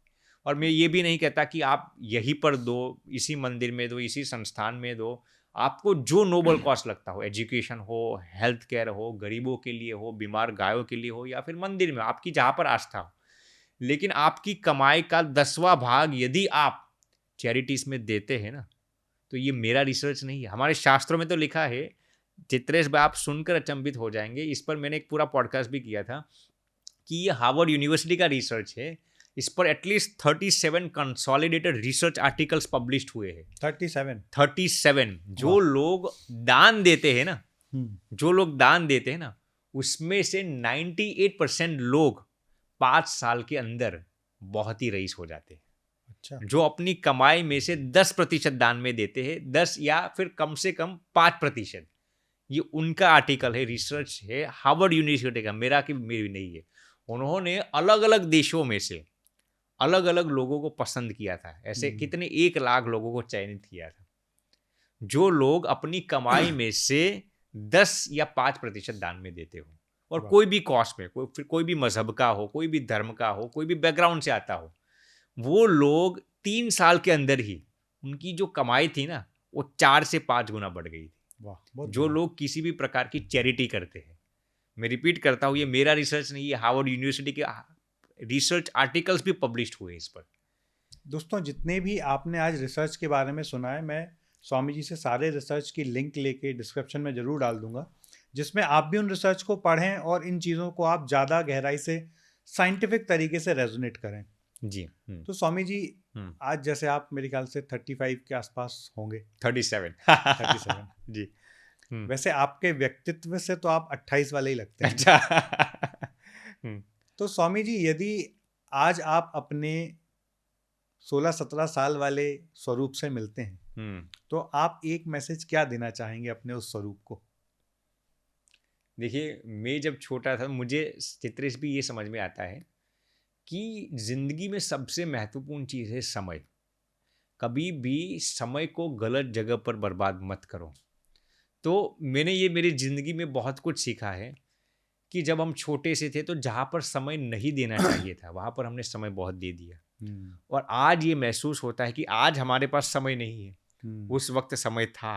और मैं ये भी नहीं कहता कि आप यहीं पर दो, इसी मंदिर में दो, इसी संस्थान में दो, आपको जो नोबल कॉस्ट लगता हो, एजुकेशन हो, हेल्थ केयर हो, गरीबों के लिए हो, बीमार गायों के लिए हो, या फिर मंदिर में आपकी जहाँ पर आस्था हो, लेकिन आपकी कमाई का 10वां भाग यदि आप चैरिटीज में देते हैं ना, तो ये मेरा रिसर्च नहीं है, हमारे शास्त्रों में तो लिखा है। चित्रेश भाई, आप सुनकर अचंभित हो जाएंगे, इस पर मैंने एक पूरा पॉडकास्ट भी किया था कि ये हार्वर्ड यूनिवर्सिटी का रिसर्च है। इस पर at least 37 consolidated research articles published हुए हैं। 37 जो लोग दान देते हैं ना, उसमें से 98% लोग 5 साल के अंदर बहुत ही रईस हो जाते हैं। अच्छा। जो अपनी कमाई में से 10% दान में देते हैं, 10 या फिर कम से कम 5%। ये उनका आर्टिकल है, रिसर्च है हार्वर्ड यूनिवर्सिटी का, मेरी नहीं है। उन्होंने अलग अलग देशों में से अलग अलग लोगों को पसंद किया था, ऐसे कितने 1 लाख लोगों को चयनित किया था, जो लोग अपनी कमाई में से 10 या 5% दान में देते हो, और कोई भी कॉस्ट में, कोई भी मजहब का हो, कोई भी धर्म का हो, कोई भी बैकग्राउंड से आता हो, वो लोग 3 साल के अंदर ही उनकी जो कमाई थी ना, वो 4 से 5 गुना बढ़ गई थी। जो लोग किसी भी प्रकार की चैरिटी करते हैं। मैं रिपीट करता हूँ, ये मेरा रिसर्च नहीं है, हार्वर्ड यूनिवर्सिटी के रिसर्च आर्टिकल्स भी पब्लिश्ड हुए इस पर। दोस्तों, जितने भी आपने आज रिसर्च के बारे में सुना है, मैं स्वामी जी से सारे रिसर्च की लिंक लेके डिस्क्रिप्शन में ज़रूर डाल दूंगा, जिसमें आप भी उन रिसर्च को पढ़ें और इन चीज़ों को आप ज़्यादा गहराई से साइंटिफिक तरीके से रेजोनेट करें। जी। तो स्वामी जी, आज जैसे आप मेरे ख्याल से 35 के आसपास होंगे। 37 जी। वैसे आपके व्यक्तित्व से तो आप 28 वाले ही लगते हैं। अच्छा। तो स्वामी जी, यदि आज आप अपने 16-17 साल वाले स्वरूप से मिलते हैं, तो आप एक मैसेज क्या देना चाहेंगे अपने उस स्वरूप को? देखिए, मैं जब छोटा था, मुझे चित्रेश भी ये समझ में आता है कि जिंदगी में सबसे महत्वपूर्ण चीज़ है समय। कभी भी समय को गलत जगह पर बर्बाद मत करो। तो मैंने ये मेरी ज़िंदगी में बहुत कुछ सीखा है कि जब हम छोटे से थे तो जहाँ पर समय नहीं देना चाहिए था, वहाँ पर हमने समय बहुत दे दिया। और आज ये महसूस होता है कि आज हमारे पास समय नहीं है, उस वक्त समय था।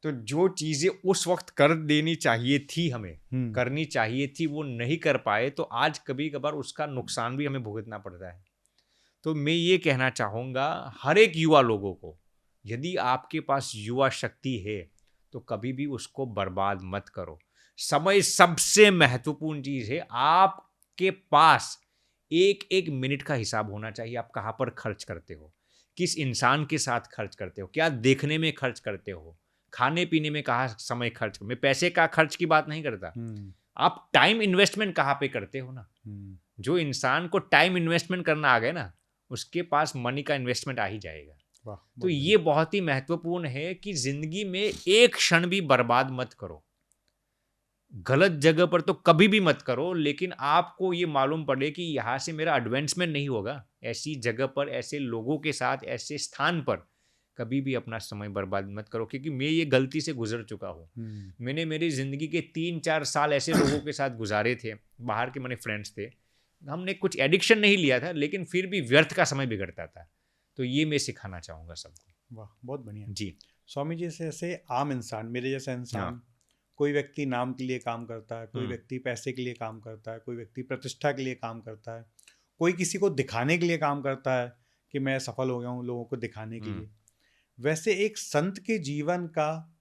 तो जो चीज़ें उस वक्त कर देनी चाहिए थी, हमें करनी चाहिए थी, वो नहीं कर पाए, तो आज कभी कभार उसका नुकसान भी हमें भुगतना पड़ता है। तो मैं ये कहना चाहूँगा हर एक युवा लोगों को, यदि आपके पास युवा शक्ति है तो कभी भी उसको बर्बाद मत करो। समय सबसे महत्वपूर्ण चीज़ है। आपके पास एक एक मिनट का हिसाब होना चाहिए। आप कहाँ पर खर्च करते हो, किस इंसान के साथ खर्च करते हो, क्या देखने में खर्च करते हो, खाने पीने में कहाँ समय खर्च। मैं पैसे का खर्च की बात नहीं करता, आप टाइम इन्वेस्टमेंट कहाँ पे करते हो ना। जो इंसान को टाइम इन्वेस्टमेंट करना आ गया ना, उसके पास मनी का इन्वेस्टमेंट आ ही जाएगा। तो ये बहुत ही महत्वपूर्ण है कि जिंदगी में एक क्षण भी बर्बाद मत करो, गलत जगह पर तो कभी भी मत करो, लेकिन आपको ये मालूम पड़े कि यहाँ से मेरा एडवांसमेंट नहीं होगा, ऐसी जगह पर, ऐसे लोगों के साथ, ऐसे स्थान पर कभी भी अपना समय बर्बाद मत करो, क्योंकि मैं ये गलती से गुजर चुका हूँ। मैंने मेरी ज़िंदगी के 3-4 साल ऐसे लोगों के साथ गुजारे थे, बाहर के मेरे फ्रेंड्स थे, हमने कुछ एडिक्शन नहीं लिया था, लेकिन फिर भी व्यर्थ का समय बिगड़ता था। तो ये मैं सिखाना चाहूँगा सबको। वाह, बहुत बढ़िया जी। स्वामी जी, जैसे आम इंसान, मेरे जैसा इंसान, कोई व्यक्ति नाम के लिए काम करता है, कोई व्यक्ति पैसे के लिए काम करता है, कोई व्यक्ति प्रतिष्ठा के लिए काम करता है, कोई किसी को दिखाने के लिए काम करता है कि मैं सफल हो गया हूँ, लोगों को दिखाने के लिए। वैसे एक संत के जीवन का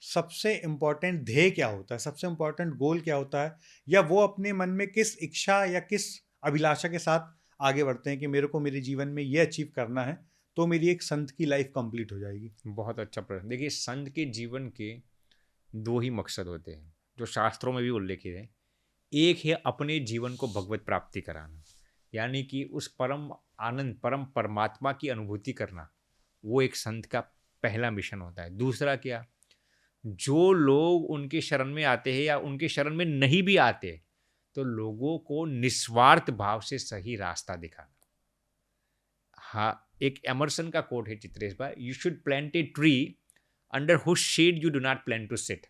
सबसे इम्पोर्टेंट ध्येय क्या होता है, सबसे इम्पोर्टेंट गोल क्या होता है, या वो अपने मन में किस इच्छा या किस अभिलाषा के साथ आगे बढ़ते हैं कि मेरे को मेरे जीवन में ये अचीव करना है तो मेरी एक संत की लाइफ कंप्लीट हो जाएगी? बहुत अच्छा प्रश्न। देखिए, संत के जीवन के 2 ही मकसद होते हैं जो शास्त्रों में भी उल्लेखित है। एक है अपने जीवन को भगवत प्राप्ति कराना, यानी कि उस परम आनंद, परम परमात्मा की अनुभूति करना, वो एक संत का पहला मिशन होता है। दूसरा क्या, जो लोग उनके शरण में आते हैं या उनके शरण में नहीं भी आते, तो लोगों को निस्वार्थ भाव से सही रास्ता दिखाना। हाँ, एक एमर्सन का कोट है चित्रेश भाई, you should plant a tree under whose shade you do not plan to sit.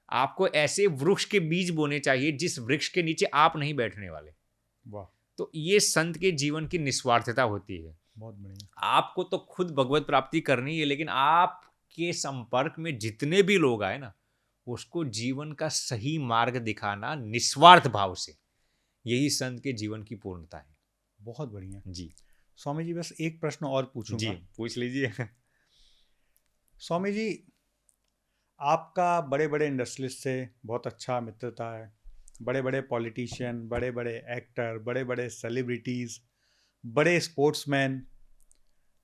आपको ऐसे वृक्ष के बीज बोने चाहिए जिस वृक्ष के नीचे आप नहीं बैठने वाले। वाह। तो ये संत के जीवन की निस्वार्थता होती है। बहुत बढ़िया। आपको तो खुद भगवत प्राप्ति करनी है, लेकिन आपके संपर्क में जितने भी लोग आए ना, उसको जीवन का सही मार्ग दिखाना निस्वार्थ भाव से, यही संत के जीवन की पूर्णता है। बहुत बढ़िया जी। स्वामी जी, बस एक प्रश्न और पूछूंगा। जी, पूछ लीजिए। स्वामी जी, आपका बड़े बड़े इंडस्ट्रियलिस्ट से बहुत अच्छा मित्रता है, बड़े बड़े पॉलिटिशियन, बड़े बड़े एक्टर, बड़े बड़े सेलिब्रिटीज़, बड़े स्पोर्ट्समैन,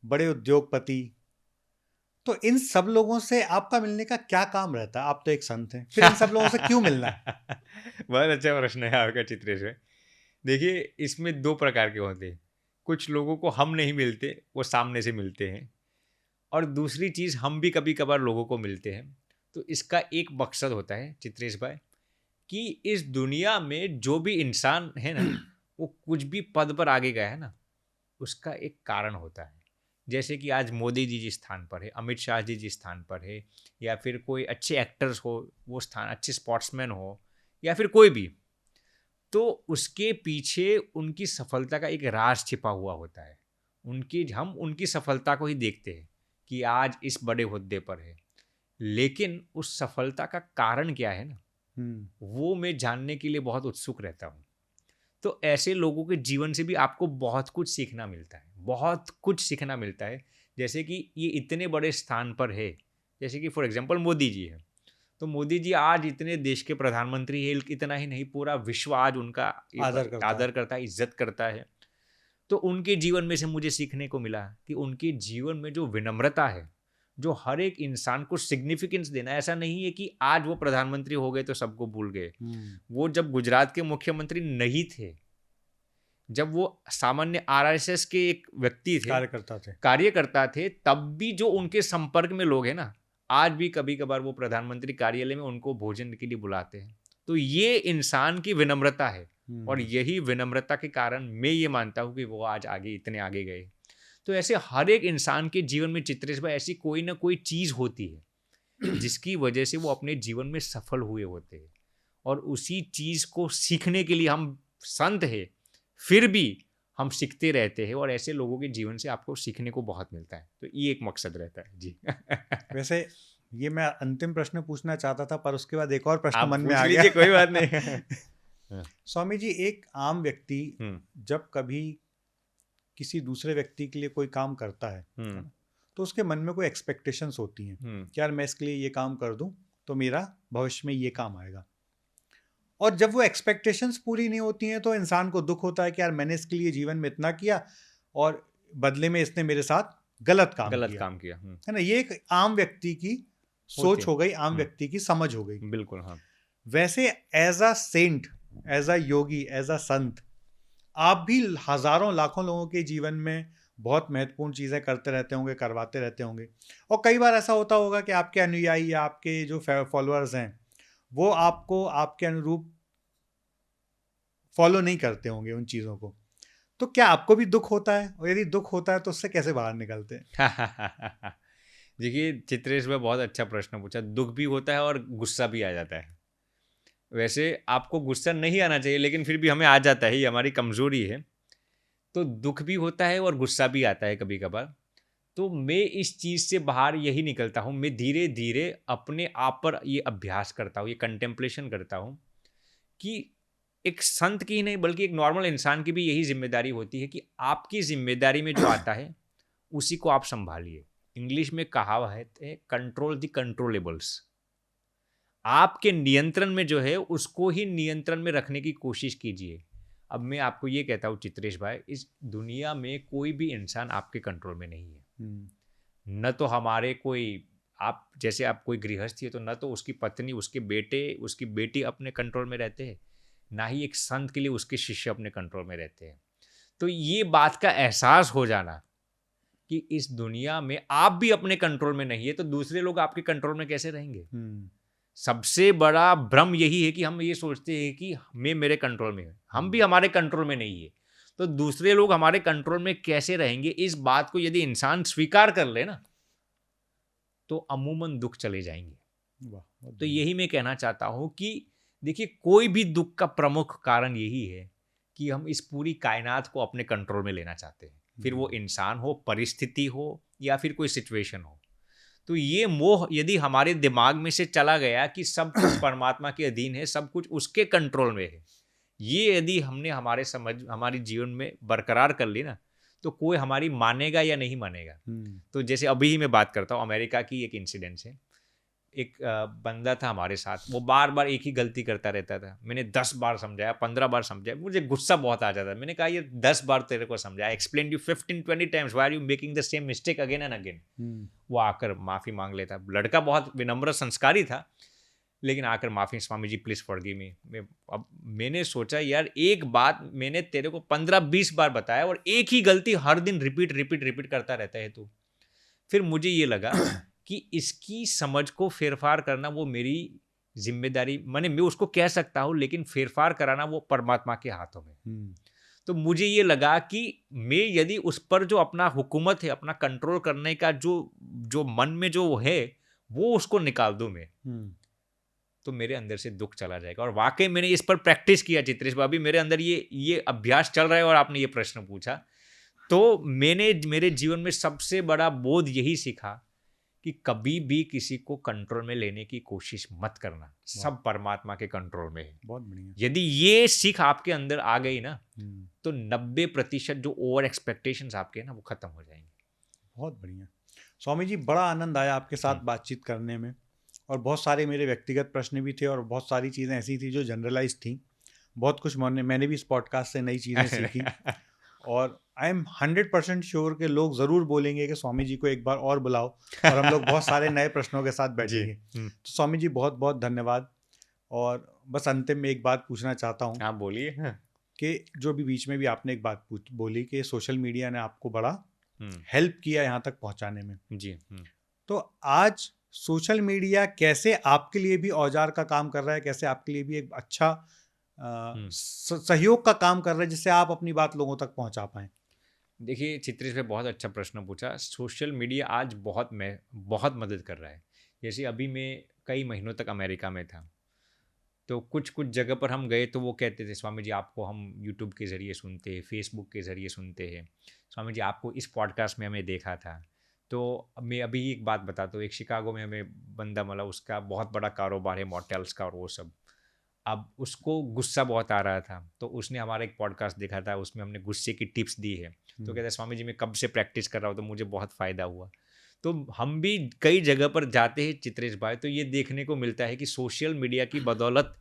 बड़े उद्योगपति, तो इन सब लोगों से आपका मिलने का क्या काम रहता है? आप तो एक संत हैं, फिर इन सब लोगों से क्यों मिलना है? बहुत अच्छा प्रश्न है आपका चित्रेश भाई। देखिए, इसमें 2 प्रकार के होते हैं। कुछ लोगों को हम नहीं मिलते, वो सामने से मिलते हैं, और दूसरी चीज़ हम भी कभी कभार लोगों को मिलते हैं। तो इसका एक मकसद होता है चित्रेश भाई कि इस दुनिया में जो भी इंसान है ना, वो कुछ भी पद पर आगे गया है ना, उसका एक कारण होता है। जैसे कि आज मोदी जी जिस स्थान पर है, अमित शाह जी जिस स्थान पर है, या फिर कोई अच्छे एक्टर्स हो वो स्थान, अच्छे स्पोर्ट्समैन हो, या फिर कोई भी, तो उसके पीछे उनकी सफलता का एक राज छिपा हुआ होता है। हम उनकी सफलता को ही देखते हैं कि आज इस बड़े ओहदे पर है, लेकिन उस सफलता का कारण क्या है ना, वो मैं जानने के लिए बहुत उत्सुक रहता हूँ। तो ऐसे लोगों के जीवन से भी आपको बहुत कुछ सीखना मिलता है, बहुत कुछ सीखना मिलता है। जैसे कि ये इतने बड़े स्थान पर है, जैसे कि फॉर एग्जांपल मोदी जी है, तो मोदी जी आज इतने देश के प्रधानमंत्री है, इतना ही नहीं पूरा विश्व आज उनका आदर करता है, इज्जत करता है। तो उनके जीवन में से मुझे सीखने को मिला कि उनके जीवन में जो विनम्रता है, जो हर एक इंसान को सिग्निफिकेंस देना, ऐसा नहीं है कि आज वो प्रधानमंत्री हो गए तो सबको भूल गए। वो जब गुजरात के मुख्यमंत्री नहीं थे, जब वो सामान्य आरएसएस के एक व्यक्ति थे, कार्यकर्ता थे, तब भी जो उनके संपर्क में लोग हैं ना, आज भी कभी कभार वो प्रधानमंत्री कार्यालय में उनको भोजन के लिए बुलाते हैं। तो ये इंसान की विनम्रता है, और यही विनम्रता के कारण मैं ये मानता हूँ कि वो आज आगे, इतने आगे गए। तो ऐसे हर एक इंसान के जीवन में चित्रेश भाई ऐसी कोई ना कोई चीज़ होती है जिसकी वजह से वो अपने जीवन में सफल हुए होते हैं, और उसी चीज़ को सीखने के लिए हम संत हैं, फिर भी हम सीखते रहते हैं, और ऐसे लोगों के जीवन से आपको सीखने को बहुत मिलता है। तो ये एक मकसद रहता है। जी। वैसे ये मैं अंतिम प्रश्न पूछना चाहता था, पर उसके बाद एक और प्रश्न मन में आ गया। कोई बात नहीं। स्वामी जी, एक आम व्यक्ति जब कभी किसी दूसरे व्यक्ति के लिए कोई काम करता है, तो उसके मन में कोई एक्सपेक्टेशंस होती हैं कि यार मैं इसके लिए ये काम कर दूं तो मेरा भविष्य में ये काम आएगा, और जब वो एक्सपेक्टेशंस पूरी नहीं होती हैं तो इंसान को दुख होता है कि यार मैंने इसके लिए जीवन में इतना किया और बदले में इसने मेरे साथ गलत काम किया है ना। ये एक आम व्यक्ति की सोच हो गई, आम व्यक्ति की समझ हो गई। बिल्कुल, हाँ। वैसे as a saint, as a yogi, as a sant, आप भी हजारों लाखों लोगों के जीवन में बहुत महत्वपूर्ण चीज़ें करते रहते होंगे, करवाते रहते होंगे। और कई बार ऐसा होता होगा कि आपके अनुयायी या आपके जो फॉलोअर्स हैं वो आपको आपके अनुरूप फॉलो नहीं करते होंगे उन चीज़ों को। तो क्या आपको भी दुख होता है, और यदि दुख होता है तो उससे कैसे बाहर निकलते हैं? देखिए चित्रेश भाई, बहुत अच्छा प्रश्न पूछा। दुख भी होता है और गुस्सा भी आ जाता है। वैसे आपको गुस्सा नहीं आना चाहिए, लेकिन फिर भी हमें आ जाता है, ये हमारी कमजोरी है। तो दुख भी होता है और गुस्सा भी आता है कभी कभार। तो मैं इस चीज़ से बाहर यही निकलता हूँ, मैं धीरे धीरे अपने आप पर ये अभ्यास करता हूँ, ये कंटेम्पलेशन करता हूँ कि एक संत की ही नहीं बल्कि एक नॉर्मल इंसान की भी यही जिम्मेदारी होती है कि आपकी जिम्मेदारी में जो आता है उसी को आप संभालिए। इंग्लिश में कहावत है, कंट्रोल द कंट्रोलेबल्स। आपके नियंत्रण में जो है उसको ही नियंत्रण में रखने की कोशिश कीजिए। अब मैं आपको ये कहता हूँ चित्रेश भाई, इस दुनिया में कोई भी इंसान आपके कंट्रोल में नहीं है। न तो हमारे कोई, आप जैसे आप कोई गृहस्थी है तो न तो उसकी पत्नी, उसके बेटे, उसकी बेटी अपने कंट्रोल में रहते हैं, ना ही एक संत के लिए उसके शिष्य अपने कंट्रोल में रहते हैं। तो ये बात का एहसास हो जाना कि इस दुनिया में आप भी अपने कंट्रोल में नहीं है, तो दूसरे लोग आपके कंट्रोल में कैसे रहेंगे? सबसे बड़ा भ्रम यही है कि हम ये सोचते हैं कि मैं मेरे कंट्रोल में हूं, हम भी हमारे कंट्रोल में नहीं है, तो दूसरे लोग हमारे कंट्रोल में कैसे रहेंगे? इस बात को यदि इंसान स्वीकार कर ले ना, तो अमूमन दुख चले जाएंगे। तो यही मैं कहना चाहता हूं कि देखिए, कोई भी दुख का प्रमुख कारण यही है कि हम इस पूरी कायनात को अपने कंट्रोल में लेना चाहते हैं, फिर वो इंसान हो, परिस्थिति हो, या फिर कोई सिचुएशन हो। तो ये मोह यदि हमारे दिमाग में से चला गया कि सब कुछ परमात्मा के अधीन है, सब कुछ उसके कंट्रोल में है, ये यदि हमने हमारी जीवन में बरकरार कर ली ना, तो कोई हमारी मानेगा या नहीं मानेगा। तो जैसे अभी ही मैं बात करता हूँ, अमेरिका की एक इंसिडेंस है। एक बंदा था हमारे साथ, वो बार बार एक ही गलती करता रहता था। मैंने 10 बार समझाया, 15 बार समझाया, मुझे गुस्सा बहुत आ जाता। मैंने कहा ये 10 बार तेरे को समझाया, explain you 15-20 times, why are you making the same mistake again and again. वो आकर माफ़ी मांग लेता। लड़का बहुत विनम्र संस्कारी था, लेकिन आकर माफ़ी, Swami ji please forgive me. अब मैंने सोचा यार, एक बात मैंने तेरे को 15-20 बार बताया और एक ही गलती हर दिन रिपीट रिपीट रिपीट करता रहता है तू। फिर मुझे ये लगा कि इसकी समझ को फेरफार करना वो मेरी जिम्मेदारी, माने मैं उसको कह सकता हूँ, लेकिन फेरफार कराना वो परमात्मा के हाथों में। तो मुझे ये लगा कि मैं यदि उस पर जो अपना हुकूमत है, अपना कंट्रोल करने का जो मन में जो है, वो उसको निकाल दूं मैं, तो मेरे अंदर से दुख चला जाएगा। और वाकई मैंने इस पर प्रैक्टिस किया चित्रेश भाभी, मेरे अंदर ये अभ्यास चल रहा है। और आपने ये प्रश्न पूछा तो मैंने मेरे जीवन में सबसे बड़ा बोध यही सीखा कि कभी भी किसी को कंट्रोल में लेने की कोशिश मत करना, सब परमात्मा के कंट्रोल में है। बहुत बढ़िया। यदि ये सीख आपके अंदर आ गई ना, तो 90% जो ओवर एक्सपेक्टेशंस आपके ना, वो खत्म हो जाएंगे। बहुत बढ़िया स्वामी जी, बड़ा आनंद आया आपके साथ बातचीत करने में। और बहुत सारे मेरे व्यक्तिगत प्रश्न भी थे और बहुत सारी चीज़ें ऐसी थी जो जनरलाइज थी। बहुत कुछ मैंने भी इस पॉडकास्ट से नई चीज़ें सीखी। और आई एम 100% श्योर कि लोग ज़रूर बोलेंगे कि स्वामी जी को एक बार और बुलाओ, और हम लोग बहुत सारे नए प्रश्नों के साथ बैठेंगे। तो स्वामी जी बहुत बहुत धन्यवाद। और बस अंतिम में एक बात पूछना चाहता हूँ। हाँ बोलिए। कि जो भी बीच में भी आपने एक बात बोली कि सोशल मीडिया ने आपको बड़ा हेल्प किया यहाँ तक पहुँचाने में। जी। तो आज सोशल मीडिया कैसे आपके लिए भी औजार का काम कर रहा है, कैसे आपके लिए भी एक अच्छा सहयोग का काम कर रहा है, जिससे आप अपनी बात लोगों तक पहुंचा पाएं? देखिए चित्रेश भाई, बहुत अच्छा प्रश्न पूछा। सोशल मीडिया आज बहुत मदद कर रहा है। जैसे अभी मैं कई महीनों तक अमेरिका में था, तो कुछ जगह पर हम गए तो वो कहते थे, स्वामी जी आपको हम यूट्यूब के ज़रिए सुनते हैं, फेसबुक के ज़रिए सुनते हैं, स्वामी जी आपको इस पॉडकास्ट में हमें देखा था। तो मैं अभी एक बात बताता हूँ, एक शिकागो में हमें बंदा मिला, उसका बहुत बड़ा कारोबार है मोटेल्स का और वो सब। अब उसको गुस्सा बहुत आ रहा था, तो उसने हमारा एक पॉडकास्ट देखा था, उसमें हमने गुस्से की टिप्स दी है। तो कहता है स्वामी जी मैं कब से प्रैक्टिस कर रहा हूँ, तो मुझे बहुत फ़ायदा हुआ। तो हम भी कई जगह पर जाते हैं चित्रेश भाई, तो ये देखने को मिलता है कि सोशल मीडिया की बदौलत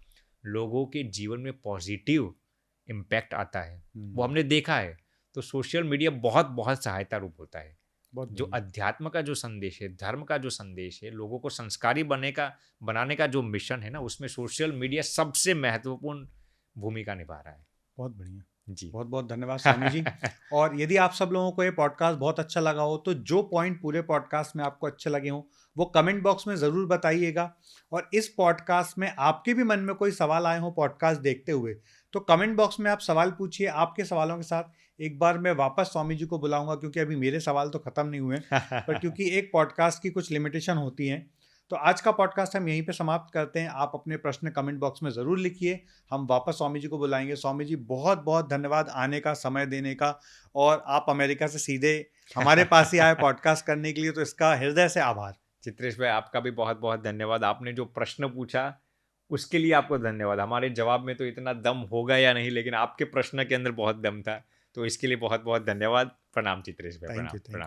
लोगों के जीवन में पॉजिटिव इम्पैक्ट आता है, वो हमने देखा है। तो सोशल मीडिया बहुत बहुत सहायता रूप होता है। जो अध्यात्म का जो संदेश है, धर्म का जो संदेश है, लोगों को संस्कारी बनाने का जो मिशन है ना, उसमें सोशल मीडिया सबसे महत्वपूर्ण भूमिका निभा रहा है। बहुत बढ़िया। जी। बहुत बहुत धन्यवाद स्वामी जी। और यदि आप सब लोगों को ये पॉडकास्ट बहुत अच्छा लगा हो तो जो पॉइंट पूरे पॉडकास्ट में आपको अच्छे लगे हों वो कमेंट बॉक्स में ज़रूर बताइएगा। और इस पॉडकास्ट में आपके भी मन में कोई सवाल आए हों पॉडकास्ट देखते हुए तो कमेंट बॉक्स में आप सवाल पूछिए। आपके सवालों के साथ एक बार मैं वापस स्वामी जी को बुलाऊंगा, क्योंकि अभी मेरे सवाल तो ख़त्म नहीं हुए पर क्योंकि एक पॉडकास्ट की कुछ लिमिटेशन होती हैं। तो आज का पॉडकास्ट हम यहीं पे समाप्त करते हैं। आप अपने प्रश्न कमेंट बॉक्स में ज़रूर लिखिए, हम वापस स्वामी जी को बुलाएंगे। स्वामी जी बहुत बहुत धन्यवाद आने का, समय देने का, और आप अमेरिका से सीधे हमारे पास ही आए पॉडकास्ट करने के लिए, तो इसका हृदय से आभार। चित्रेश भाई, आपका भी बहुत बहुत धन्यवाद। आपने जो प्रश्न पूछा उसके लिए आपको धन्यवाद। हमारे जवाब में तो इतना दम होगा या नहीं, लेकिन आपके प्रश्न के अंदर बहुत दम था, तो इसके लिए बहुत बहुत धन्यवाद। प्रणाम चित्रेश भाई, थैंक प्रणाम यू। प्रणाम।